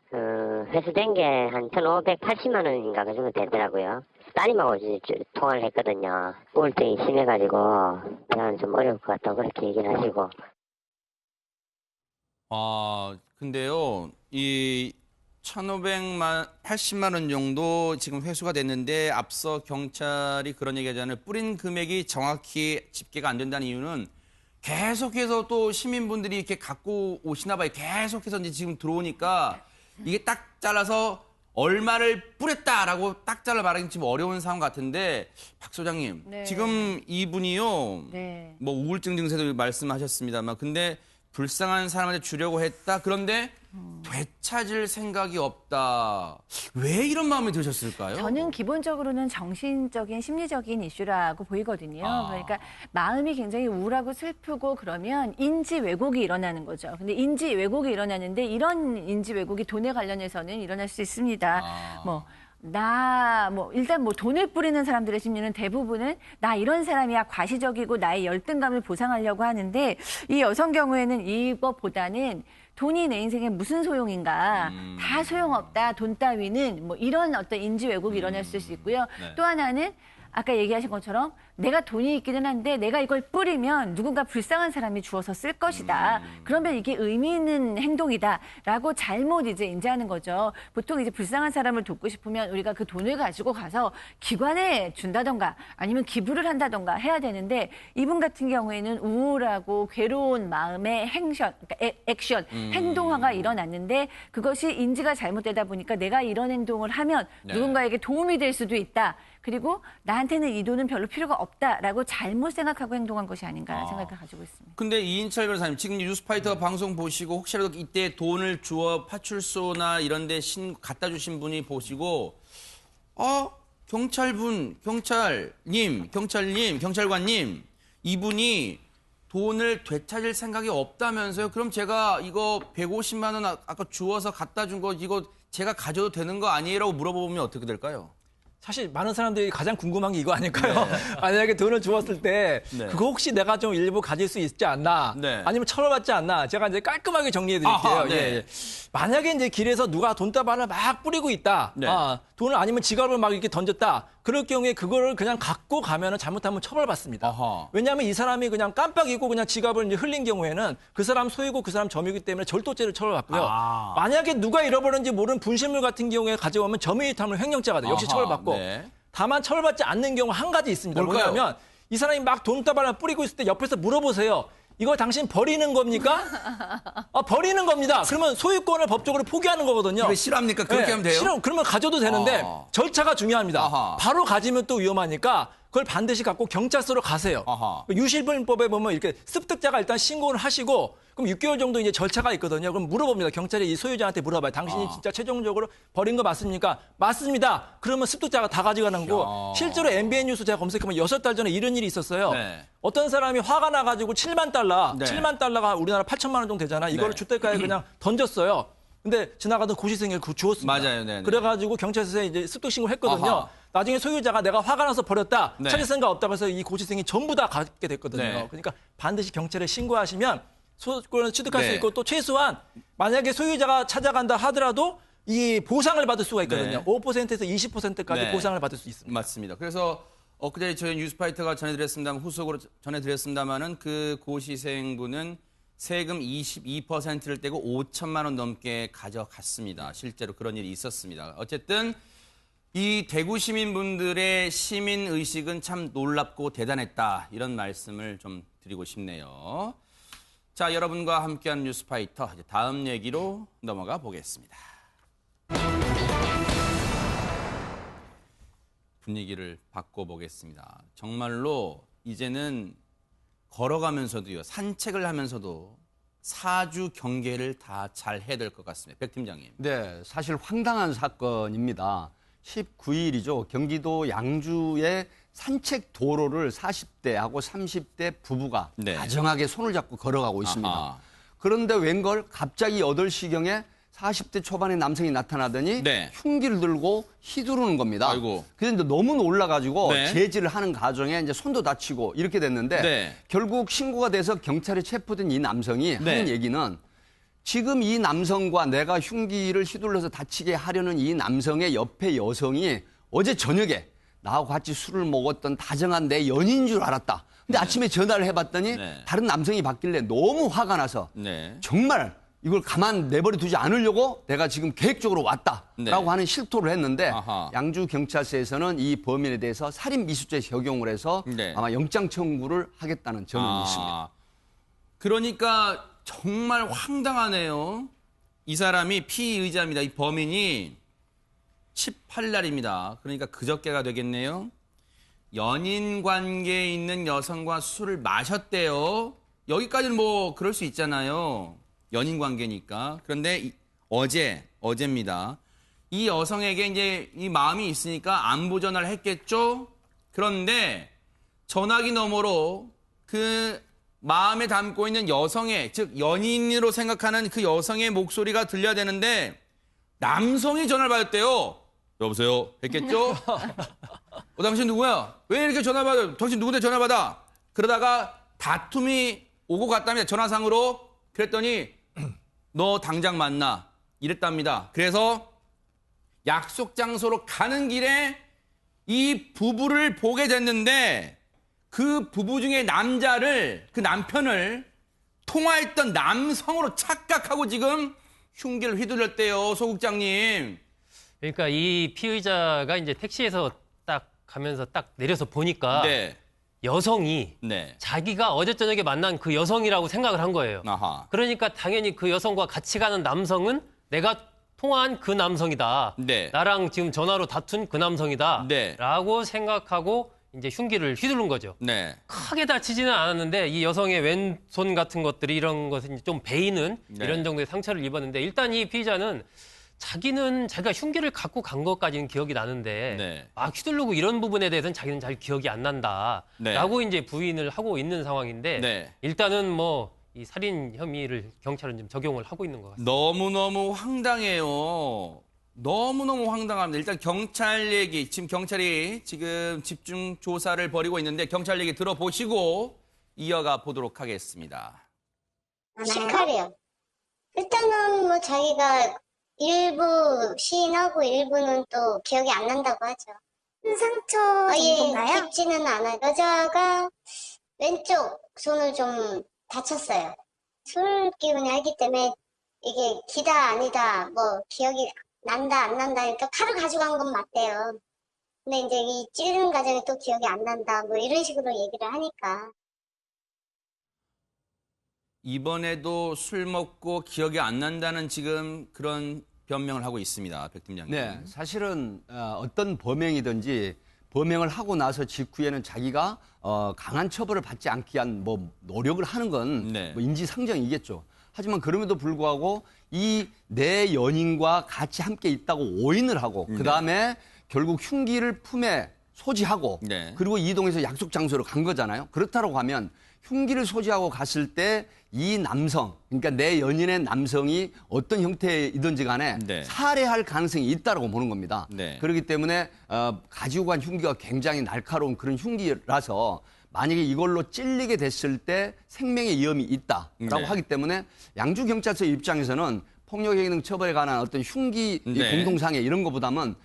Speaker 9: 회수된 게 한 1,580만 원인가 그 정도 되더라고요. 따님하고 이제 통화를 했거든요. 우울증이 심해가지고 대화는 좀 어려울 것 같다고 그렇게 얘기를 하시고.
Speaker 1: 근데요, 이 1,580만 원 정도 지금 회수가 됐는데 앞서 경찰이 그런 얘기 하잖아요. 뿌린 금액이 정확히 집계가 안 된다는 이유는 계속해서 또 시민분들이 이렇게 갖고 오시나 봐요. 계속해서 이제 지금 들어오니까 이게 딱 잘라서 얼마를 뿌렸다라고 딱 잘라 말하기 지금 어려운 상황 같은데 박 소장님,
Speaker 6: 네.
Speaker 1: 지금 이분이요,
Speaker 6: 네.
Speaker 1: 뭐 우울증 증세도 말씀하셨습니다만 근데 불쌍한 사람한테 주려고 했다. 그런데 되찾을 생각이 없다. 왜 이런 마음이 드셨을까요?
Speaker 6: 저는 기본적으로는 정신적인 심리적인 이슈라고 보이거든요.
Speaker 1: 아.
Speaker 6: 그러니까 마음이 굉장히 우울하고 슬프고 그러면 인지 왜곡이 일어나는 거죠. 근데 인지 왜곡이 일어나는데 이런 인지 왜곡이 돈에 관련해서는 일어날 수 있습니다. 일단 돈을 뿌리는 사람들의 심리는 대부분은 나 이런 사람이야 과시적이고 나의 열등감을 보상하려고 하는데 이 여성 경우에는 이것보다는 돈이 내 인생에 무슨 소용인가 다 소용없다 돈 따위는 뭐 이런 어떤 인지 왜곡이 일어날 수 있고요.
Speaker 1: 네.
Speaker 6: 또 하나는 아까 얘기하신 것처럼 내가 돈이 있기는 한데 내가 이걸 뿌리면 누군가 불쌍한 사람이 주워서 쓸 것이다. 그러면 이게 의미 있는 행동이다라고 잘못 이제 인지하는 거죠. 보통 이제 불쌍한 사람을 돕고 싶으면 우리가 그 돈을 가지고 가서 기관에 준다던가 아니면 기부를 한다던가 해야 되는데 이분 같은 경우에는 우울하고 괴로운 마음의 액션, 행동화가 일어났는데 그것이 인지가 잘못되다 보니까 내가 이런 행동을 하면
Speaker 1: 네.
Speaker 6: 누군가에게 도움이 될 수도 있다. 그리고 나한테는 이 돈은 별로 필요가 없다라고 잘못 생각하고 행동한 것이 아닌가 생각을 가지고 있습니다.
Speaker 1: 근데 이인철 변호사님, 지금 뉴스파이터 방송 보시고 혹시라도 이때 돈을 주어 파출소나 이런 데 갖다 주신 분이 보시고 경찰관님, 이분이 돈을 되찾을 생각이 없다면서요? 그럼 제가 이거 150만 원 아까 주워서 갖다 준 거 이거 제가 가져도 되는 거 아니에요? 라고 물어보면 어떻게 될까요?
Speaker 4: 사실 많은 사람들이 가장 궁금한 게 이거 아닐까요? 만약에 돈을 주었을 때
Speaker 1: 네.
Speaker 4: 그거 혹시 내가 좀 일부 가질 수 있지 않나?
Speaker 1: 네.
Speaker 4: 아니면 처벌받지 않나? 제가 이제 깔끔하게 정리해 드릴게요.
Speaker 1: 아하, 네.
Speaker 4: 예. 만약에 이제 길에서 누가 돈다발을 막 뿌리고 있다.
Speaker 1: 네.
Speaker 4: 돈을 아니면 지갑을 막 이렇게 던졌다. 그럴 경우에 그거를 그냥 갖고 가면은 잘못하면 처벌받습니다.
Speaker 1: 아하.
Speaker 4: 왜냐하면 이 사람이 그냥 깜빡 잊고 그냥 지갑을 이제 흘린 경우에는 그 사람 소유고 그 사람 점유기 때문에 절도죄를 처벌받고요. 만약에 누가 잃어버렸는지 모르는 분실물 같은 경우에 가져오면 점유이탈물 횡령죄가 돼요. 역시
Speaker 1: 아하,
Speaker 4: 처벌받고.
Speaker 1: 네.
Speaker 4: 다만 처벌받지 않는 경우 한 가지 있습니다.
Speaker 1: 뭘까요?
Speaker 4: 뭐냐면 이 사람이 막 돈다발을 뿌리고 있을 때 옆에서 물어보세요. 이거 당신 버리는 겁니까? 버리는 겁니다. 그러면 소유권을 법적으로 포기하는 거거든요.
Speaker 1: 그게 실화입니까? 그렇게 하면 돼요?
Speaker 4: 싫어. 그러면 가져도 되는데 절차가 중요합니다.
Speaker 1: 아하.
Speaker 4: 바로 가지면 또 위험하니까 그걸 반드시 갖고 경찰서로 가세요.
Speaker 1: 아하.
Speaker 4: 유실분법에 보면 이렇게 습득자가 일단 신고를 하시고 그럼 6개월 정도 이제 절차가 있거든요. 그럼 물어봅니다. 경찰이 이 소유자한테 물어봐요. 당신이 진짜 최종적으로 버린 거 맞습니까? 맞습니다. 그러면 습득자가 다 가져가는 거고 실제로 MBN 뉴스 제가 검색해보면 6달 전에 이런 일이 있었어요.
Speaker 1: 네.
Speaker 4: 어떤 사람이 화가 나가지고 7만 달러,
Speaker 1: 네.
Speaker 4: 7만 달러가 우리나라 8천만 원 정도 되잖아. 이거를
Speaker 1: 네.
Speaker 4: 주택가에 그냥 던졌어요. 근데 지나가던 고시생을 주웠습니다.
Speaker 1: 맞아요. 네네.
Speaker 4: 그래가지고 경찰서에 이제 습득 신고를 했거든요.
Speaker 1: 아하.
Speaker 4: 나중에 소유자가 내가 화가 나서 버렸다.
Speaker 1: 네.
Speaker 4: 찾을 생각 없다고 해서 이 고시생이 전부 다 갖게 됐거든요.
Speaker 1: 네.
Speaker 4: 그러니까 반드시 경찰에 신고하시면 소유권을 취득할
Speaker 1: 네.
Speaker 4: 수 있고 또 최소한 만약에 소유자가 찾아간다 하더라도 이 보상을 받을 수가 있거든요.
Speaker 1: 네.
Speaker 4: 5%에서 20%까지
Speaker 1: 네.
Speaker 4: 보상을 받을 수 있습니다.
Speaker 1: 맞습니다. 그래서 엊그제 저희 뉴스파이터가 전해드렸습니다만 후속으로 전해드렸습니다마는 그 고시생분은 세금 22%를 떼고 5천만 원 넘게 가져갔습니다. 실제로 그런 일이 있었습니다. 어쨌든 이 대구 시민분들의 시민 의식은 참 놀랍고 대단했다. 이런 말씀을 좀 드리고 싶네요. 자, 여러분과 함께한 뉴스파이터 이제 다음 얘기로 넘어가 보겠습니다. 분위기를 바꿔보겠습니다. 정말로 이제는 걸어가면서도요, 산책을 하면서도 사주 경계를 다 잘 해야 될 것 같습니다. 백 팀장님.
Speaker 2: 네, 사실 황당한 사건입니다. 19일이죠. 경기도 양주의 산책 도로를 40대하고 30대 부부가
Speaker 1: 네.
Speaker 2: 다정하게 손을 잡고 걸어가고 있습니다.
Speaker 1: 아하.
Speaker 2: 그런데 웬걸 갑자기 8시경에 40대 초반의 남성이 나타나더니
Speaker 1: 네.
Speaker 2: 흉기를 들고 휘두르는 겁니다.
Speaker 1: 아이고.
Speaker 2: 그래서 이제 너무 놀라가지고
Speaker 1: 네.
Speaker 2: 제지를 하는 과정에 이제 손도 다치고 이렇게 됐는데
Speaker 1: 네.
Speaker 2: 결국 신고가 돼서 경찰에 체포된 이 남성이
Speaker 1: 네.
Speaker 2: 하는 얘기는 지금 이 남성과 내가 흉기를 휘둘러서 다치게 하려는 이 남성의 옆에 여성이 어제 저녁에 나하고 같이 술을 먹었던 다정한 내 연인인 줄 알았다. 근데 아침에 전화를 해봤더니
Speaker 1: 네.
Speaker 2: 다른 남성이 받길래 너무 화가 나서
Speaker 1: 네.
Speaker 2: 정말 이걸 가만 내버려 두지 않으려고 내가 지금 계획적으로 왔다라고
Speaker 1: 네.
Speaker 2: 하는 실토를 했는데
Speaker 1: 아하.
Speaker 2: 양주경찰서에서는 이 범인에 대해서 살인미수죄 적용을 해서
Speaker 1: 네.
Speaker 2: 아마 영장 청구를 하겠다는 전언이 있습니다.
Speaker 1: 그러니까 정말 황당하네요. 이 사람이 피의자입니다. 이 범인이 18날입니다. 그러니까 그저께가 되겠네요. 연인 관계에 있는 여성과 술을 마셨대요. 여기까지는 뭐 그럴 수 있잖아요. 연인 관계니까. 그런데 어제입니다. 이 여성에게 이제 이 마음이 있으니까 안부 전화를 했겠죠? 그런데 전화기 너머로 그 마음에 담고 있는 여성의, 즉 연인으로 생각하는 그 여성의 목소리가 들려야 되는데 남성이 전화를 받았대요. 여보세요? 했겠죠? 당신 누구야? 왜 이렇게 전화 받아? 당신 누군데 전화 받아? 그러다가 다툼이 오고 갔답니다. 전화상으로. 그랬더니 너 당장 만나. 이랬답니다. 그래서 약속 장소로 가는 길에 이 부부를 보게 됐는데 그 부부 중에 그 남편을 통화했던 남성으로 착각하고 지금 흉기를 휘둘렀대요, 소국장님.
Speaker 3: 그러니까 이 피의자가 이제 택시에서 딱 가면서 딱 내려서 보니까
Speaker 1: 네.
Speaker 3: 여성이
Speaker 1: 네.
Speaker 3: 자기가 어제 저녁에 만난 그 여성이라고 생각을 한 거예요.
Speaker 1: 아하.
Speaker 3: 그러니까 당연히 그 여성과 같이 가는 남성은 내가 통화한 그 남성이다.
Speaker 1: 네.
Speaker 3: 나랑 지금 전화로 다툰 그 남성이다.
Speaker 1: 네.
Speaker 3: 라고 생각하고 이제 흉기를 휘두른 거죠.
Speaker 1: 네.
Speaker 3: 크게 다치지는 않았는데 이 여성의 왼손 같은 것들이 이런 것은 좀 베이는
Speaker 1: 네.
Speaker 3: 이런 정도의 상처를 입었는데 일단 이 피의자는 자기가 흉기를 갖고 간 것까지는 기억이 나는데
Speaker 1: 네.
Speaker 3: 막 휘두르고 이런 부분에 대해서는 자기는 잘 기억이 안 난다라고
Speaker 1: 네.
Speaker 3: 이제 부인을 하고 있는 상황인데
Speaker 1: 네.
Speaker 3: 일단은 뭐 이 살인 혐의를 경찰은 좀 적용을 하고 있는 것 같습니다.
Speaker 1: 너무너무 황당해요. 너무너무 황당합니다. 일단 경찰 얘기, 지금 경찰이 지금 집중 조사를 벌이고 있는데 경찰 얘기 들어보시고 이어가 보도록 하겠습니다.
Speaker 8: 시칼이요. 일단은 뭐 자기가 일부 시인하고 일부는 또 기억이 안 난다고 하죠. 상처 정도인가요? 깊지는 않아요. 여자가 왼쪽 손을 좀 다쳤어요. 술 기운이 알기 때문에 이게 기다 아니다 뭐 기억이 난다 안 난다 그러니까 칼을 가져간 건 맞대요. 근데 이제 이 찌르는 과정이 또 기억이 안 난다 뭐 이런 식으로 얘기를 하니까.
Speaker 1: 이번에도 술 먹고 기억이 안 난다는 지금 그런 변명을 하고 있습니다. 백 팀장님.
Speaker 2: 네, 사실은 어떤 범행이든지 범행을 하고 나서 직후에는 자기가 강한 처벌을 받지 않기 위한 뭐 노력을 하는 건
Speaker 1: 네.
Speaker 2: 뭐 인지상정이겠죠. 하지만 그럼에도 불구하고 이 내 연인과 같이 함께 있다고 오인을 하고 그다음에 결국 흉기를 품에 소지하고
Speaker 1: 네.
Speaker 2: 그리고 이동해서 약속 장소로 간 거잖아요. 그렇다고 하면 흉기를 소지하고 갔을 때 이 남성, 그러니까 내 연인의 남성이 어떤 형태이든지 간에
Speaker 1: 네.
Speaker 2: 살해할 가능성이 있다고 보는 겁니다.
Speaker 1: 네.
Speaker 2: 그렇기 때문에 가지고 간 흉기가 굉장히 날카로운 그런 흉기라서 만약에 이걸로 찔리게 됐을 때 생명의 위험이 있다라고
Speaker 1: 네.
Speaker 2: 하기 때문에 양주경찰서 입장에서는 폭력행위 등 처벌에 관한 어떤 흉기
Speaker 1: 네.
Speaker 2: 공동상해 이런 것보다는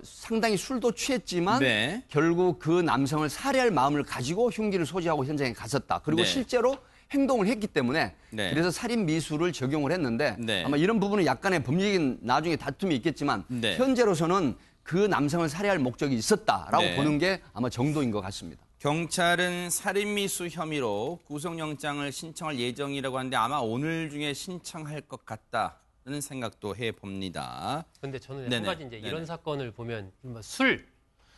Speaker 2: 상당히 술도 취했지만
Speaker 1: 네.
Speaker 2: 결국 그 남성을 살해할 마음을 가지고 흉기를 소지하고 현장에 갔었다. 그리고
Speaker 1: 네.
Speaker 2: 실제로 행동을 했기 때문에
Speaker 1: 네.
Speaker 2: 그래서 살인 미수를 적용을 했는데
Speaker 1: 네.
Speaker 2: 아마 이런 부분은 약간의 법리적인 나중에 다툼이 있겠지만
Speaker 1: 네.
Speaker 2: 현재로서는 그 남성을 살해할 목적이 있었다라고
Speaker 1: 네.
Speaker 2: 보는 게 아마 정도인 것 같습니다.
Speaker 1: 경찰은 살인미수 혐의로 구속영장을 신청할 예정이라고 하는데 아마 오늘 중에 신청할 것 같다는 생각도 해봅니다.
Speaker 3: 근데 저는
Speaker 1: 네네.
Speaker 3: 한 가지 이제
Speaker 1: 네네.
Speaker 3: 이런 사건을 보면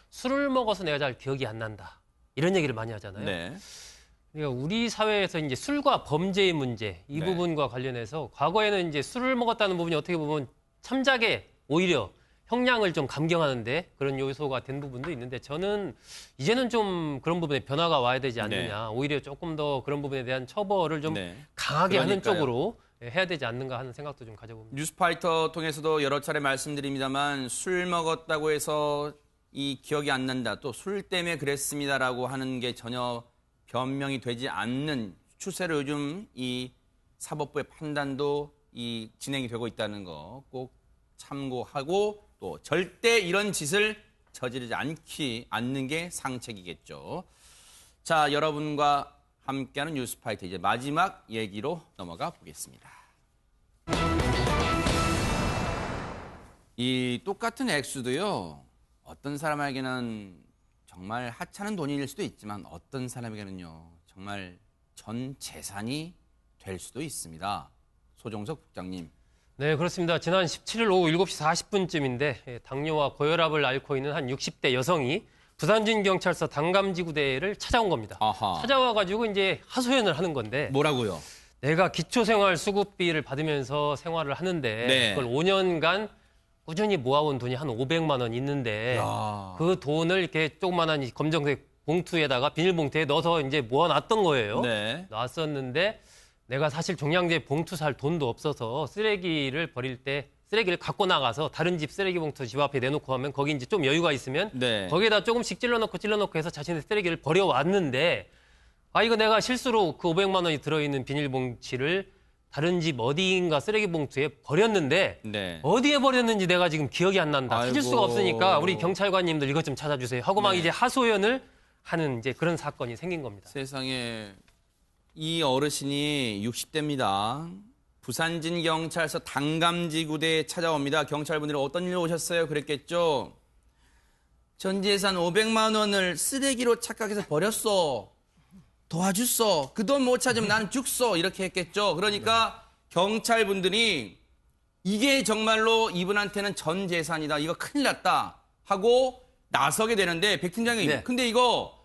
Speaker 3: 술을 먹어서 내가 잘 기억이 안 난다. 이런 얘기를 많이 하잖아요.
Speaker 1: 네.
Speaker 3: 그러니까 우리 사회에서 이제 술과 범죄의 문제 이
Speaker 1: 네.
Speaker 3: 부분과 관련해서 과거에는 이제 술을 먹었다는 부분이 어떻게 보면 참작에 오히려 형량을 좀 감경하는데 그런 요소가 된 부분도 있는데 저는 이제는 좀 그런 부분에 변화가 와야 되지 않느냐. 오히려 조금 더 그런 부분에 대한 처벌을 좀
Speaker 1: 네.
Speaker 3: 강하게 하는
Speaker 1: 그러니까요.
Speaker 3: 쪽으로 해야 되지 않는가 하는 생각도 좀 가져봅니다.
Speaker 1: 뉴스파이터 통해서도 여러 차례 말씀드립니다만 술 먹었다고 해서 이 기억이 안 난다. 또 술 때문에 그랬습니다라고 하는 게 전혀 변명이 되지 않는 추세로 요즘 이 사법부의 판단도 이 진행이 되고 있다는 거 꼭 참고하고 또 절대 이런 짓을 저지르지 않는 게 상책이겠죠. 자, 여러분과 함께하는 뉴스파이터 이제 마지막 얘기로 넘어가 보겠습니다. 이 똑같은 액수도요. 어떤 사람에게는 정말 하찮은 돈일 수도 있지만 어떤 사람에게는요. 정말 전 재산이 될 수도 있습니다. 소종석 국장님.
Speaker 3: 네, 그렇습니다. 지난 17일 오후 7시 40분쯤인데 당뇨와 고혈압을 앓고 있는 한 60대 여성이 부산진경찰서 당감지구대를 찾아온 겁니다.
Speaker 1: 아하.
Speaker 3: 찾아와가지고 이제 하소연을 하는 건데
Speaker 1: 뭐라고요?
Speaker 3: 내가 기초생활수급비를 받으면서 생활을 하는데
Speaker 1: 네.
Speaker 3: 그걸 5년간 꾸준히 모아온 돈이 한 500만 원 있는데 그 돈을 이렇게 조그만한 이 검정색 봉투에다가 비닐봉투에 넣어서 이제 모아놨던 거예요.
Speaker 1: 네.
Speaker 3: 놨었는데 내가 사실 종량제 봉투 살 돈도 없어서 쓰레기를 버릴 때 쓰레기를 갖고 나가서 다른 집 쓰레기 봉투 집 앞에 내놓고 하면 거기 이제 좀 여유가 있으면
Speaker 1: 네.
Speaker 3: 거기에다 조금씩 찔러놓고 해서 자신의 쓰레기를 버려왔는데 이거 내가 실수로 그 500만 원이 들어있는 비닐봉지를 다른 집 어디인가 쓰레기 봉투에 버렸는데
Speaker 1: 네.
Speaker 3: 어디에 버렸는지 내가 지금 기억이 안 난다. 찾을
Speaker 1: 아이고.
Speaker 3: 수가 없으니까 우리 경찰관님들 이것 좀 찾아주세요. 하고 막
Speaker 1: 네.
Speaker 3: 이제 하소연을 하는 이제 그런 사건이 생긴 겁니다.
Speaker 1: 세상에 이 어르신이 60대입니다. 부산진경찰서 당감지구대에 찾아옵니다. 경찰분들이 어떤 일로 오셨어요? 그랬겠죠. 전 재산 500만 원을 쓰레기로 착각해서 버렸어. 도와줬어. 그 돈 못 찾으면 나는 죽소. 이렇게 했겠죠. 그러니까 경찰분들이 이게 정말로 이분한테는 전 재산이다. 이거 큰일 났다. 하고 나서게 되는데 백 팀장님.
Speaker 2: 네.
Speaker 1: 근데 이거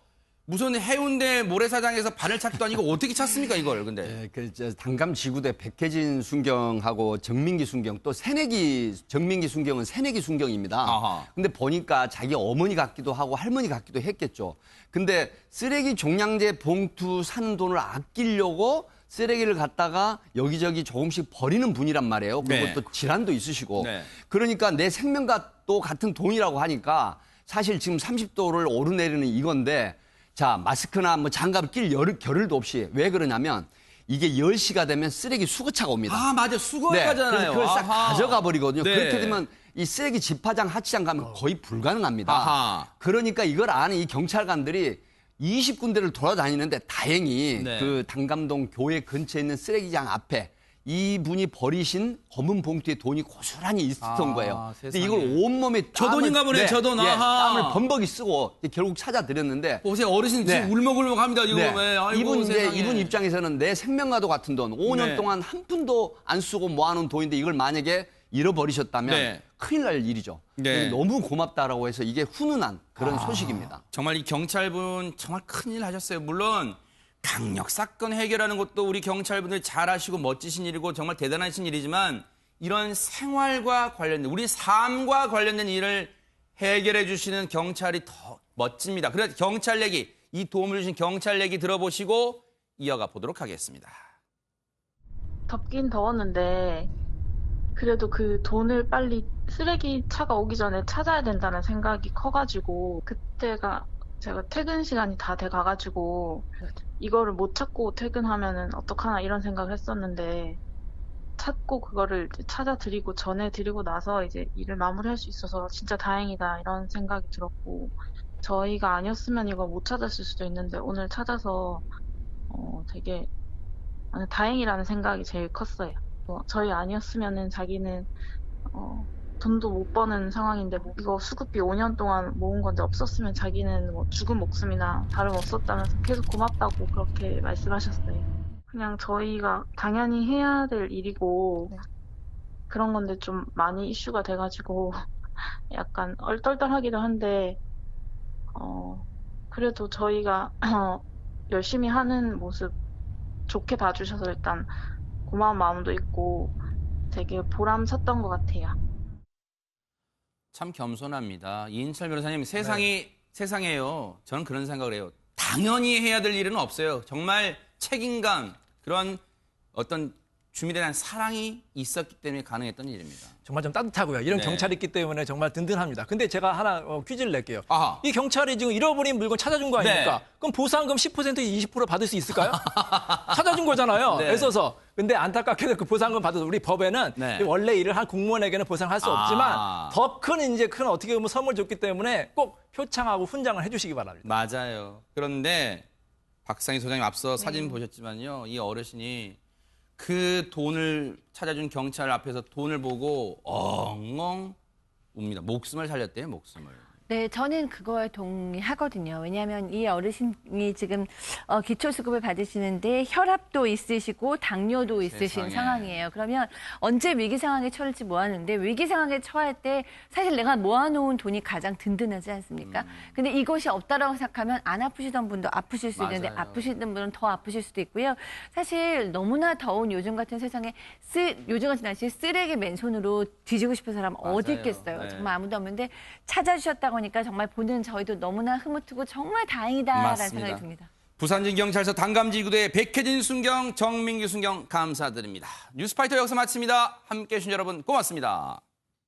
Speaker 1: 무슨 해운대 모래사장에서 발을 찾기도 아니고 어떻게 찾습니까 이걸 근데?
Speaker 2: 당감 지구대 백혜진 순경하고 정민기 순경 또 새내기 정민기 순경은 새내기 순경입니다.
Speaker 1: 아하.
Speaker 2: 근데 보니까 자기 어머니 같기도 하고 할머니 같기도 했겠죠. 근데 쓰레기 종량제 봉투 사는 돈을 아끼려고 쓰레기를 갖다가 여기저기 조금씩 버리는 분이란 말이에요. 그리고
Speaker 1: 네.
Speaker 2: 또 질환도 있으시고.
Speaker 1: 네.
Speaker 2: 그러니까 내 생명과 또 같은 돈이라고 하니까 사실 지금 30도를 오르내리는 이건데 자, 마스크나 뭐 장갑을 낄 겨를도 없이 왜 그러냐면 이게 10시가 되면 쓰레기 수거차가 옵니다.
Speaker 1: 아 맞아 수거해 가잖아요.
Speaker 2: 그걸 싹
Speaker 1: 아하.
Speaker 2: 가져가 버리거든요.
Speaker 1: 네.
Speaker 2: 그렇게 되면 이 쓰레기 집화장, 하치장 가면 거의 불가능합니다.
Speaker 1: 아하.
Speaker 2: 그러니까 이걸 아는 이 경찰관들이 20군데를 돌아다니는데 다행히
Speaker 1: 네.
Speaker 2: 그 당감동 교회 근처에 있는 쓰레기장 앞에 이분이 버리신 검은 봉투에 돈이 고스란히 있었던 거예요. 근데
Speaker 1: 세상에.
Speaker 2: 이걸 온몸에
Speaker 1: 저
Speaker 2: 땀을-
Speaker 1: 돈인가 보네, 저 돈. 아하.
Speaker 2: 땀을 번벅이 쓰고 결국 찾아드렸는데
Speaker 1: 보세요 어르신
Speaker 2: 네.
Speaker 1: 지금 울먹울먹합니다 지금.
Speaker 2: 네.
Speaker 1: 아이고,
Speaker 2: 이분
Speaker 1: 세상에.
Speaker 2: 이분 입장에서는 내 생명과도 같은 돈, 5년
Speaker 1: 네.
Speaker 2: 동안 한 푼도 안 쓰고 모아놓은 돈인데 이걸 만약에 잃어버리셨다면
Speaker 1: 네.
Speaker 2: 큰일 날 일이죠.
Speaker 1: 네.
Speaker 2: 너무 고맙다라고 해서 이게 훈훈한 그런 소식입니다.
Speaker 1: 정말 이 경찰분 정말 큰일 하셨어요. 물론 강력 사건 해결하는 것도 우리 경찰분들 잘하시고 멋지신 일이고 정말 대단하신 일이지만 이런 생활과 관련된 우리 삶과 관련된 일을 해결해 주시는 경찰이 더 멋집니다. 그래서 경찰 얘기, 이 도움을 주신 경찰 얘기 들어보시고 이어가 보도록 하겠습니다.
Speaker 10: 덥긴 더웠는데 그래도 그 돈을 빨리 쓰레기 차가 오기 전에 찾아야 된다는 생각이 커가지고 그때가 제가 퇴근 시간이 다 돼가가지고 이거를 못 찾고 퇴근하면은 어떡하나 이런 생각을 했었는데 찾고 그거를 이제 찾아드리고 전해드리고 나서 이제 일을 마무리할 수 있어서 진짜 다행이다 이런 생각이 들었고 저희가 아니었으면 이거 못 찾았을 수도 있는데 오늘 찾아서 되게 다행이라는 생각이 제일 컸어요. 저희 아니었으면은 자기는 돈도 못 버는 상황인데 이거 수급비 5년 동안 모은 건데 없었으면 자기는 뭐 죽은 목숨이나 다름없었다면서 계속 고맙다고 그렇게 말씀하셨어요. 그냥 저희가 당연히 해야 될 일이고 그런 건데 좀 많이 이슈가 돼가지고 약간 얼떨떨하기도 한데 그래도 저희가 열심히 하는 모습 좋게 봐주셔서 일단 고마운 마음도 있고 되게 보람찼던 것 같아요.
Speaker 1: 참 겸손합니다. 이인철 변호사님, 세상에요. 저는 그런 생각을 해요. 당연히 해야 될 일은 없어요. 정말 책임감, 그런 어떤 주민에 대한 사랑이 있었기 때문에 가능했던 일입니다.
Speaker 4: 정말 좀 따뜻하고요. 이런
Speaker 1: 네.
Speaker 4: 경찰이 있기 때문에 정말 든든합니다. 근데 제가 하나 퀴즈를 낼게요.
Speaker 1: 아하.
Speaker 4: 이 경찰이 지금 잃어버린 물건 찾아준 거 아닙니까?
Speaker 1: 네.
Speaker 4: 그럼 보상금 10% 20% 받을 수 있을까요? 찾아준 거잖아요.
Speaker 1: 네.
Speaker 4: 애써서. 근데 안타깝게도 그 보상금 받아서 우리 법에는
Speaker 1: 네.
Speaker 4: 원래 일을 한 공무원에게는 보상할 수 없지만 더 큰 어떻게 보면 선물 줬기 때문에 꼭 표창하고 훈장을 해주시기 바랍니다.
Speaker 1: 맞아요. 그런데 박상희 소장님 앞서 사진 보셨지만요. 이 어르신이 그 돈을 찾아준 경찰 앞에서 돈을 보고 엉엉 웁니다. 목숨을 살렸대요, 목숨을.
Speaker 6: 네, 저는 그거에 동의하거든요. 왜냐하면 이 어르신이 지금 기초수급을 받으시는데 혈압도 있으시고 당뇨도 있으신
Speaker 1: 세상에.
Speaker 6: 상황이에요. 그러면 언제 위기 상황에 처할지 모았는데 위기 상황에 처할 때 사실 내가 모아놓은 돈이 가장 든든하지 않습니까? 근데 이것이 없다라고 생각하면 안 아프시던 분도 아프실 수 있는데
Speaker 1: 맞아요.
Speaker 6: 아프시던 분은 더 아프실 수도 있고요. 사실 너무나 더운 요즘 같은 세상에 요즘 같은 날씨에 쓰레기 맨손으로 뒤지고 싶은 사람 어디
Speaker 1: 맞아요.
Speaker 6: 있겠어요.
Speaker 1: 네.
Speaker 6: 정말 아무도 없는데 찾아주셨다고 하니까 정말 보는 저희도 너무나 흐뭇하고 정말 다행이다라는
Speaker 1: 맞습니다.
Speaker 6: 생각이 듭니다.
Speaker 1: 부산진경찰서 단감지구대 백혜진 순경, 정민규 순경 감사드립니다. 뉴스파이터 여기서 마칩니다. 함께해 주신 여러분 고맙습니다.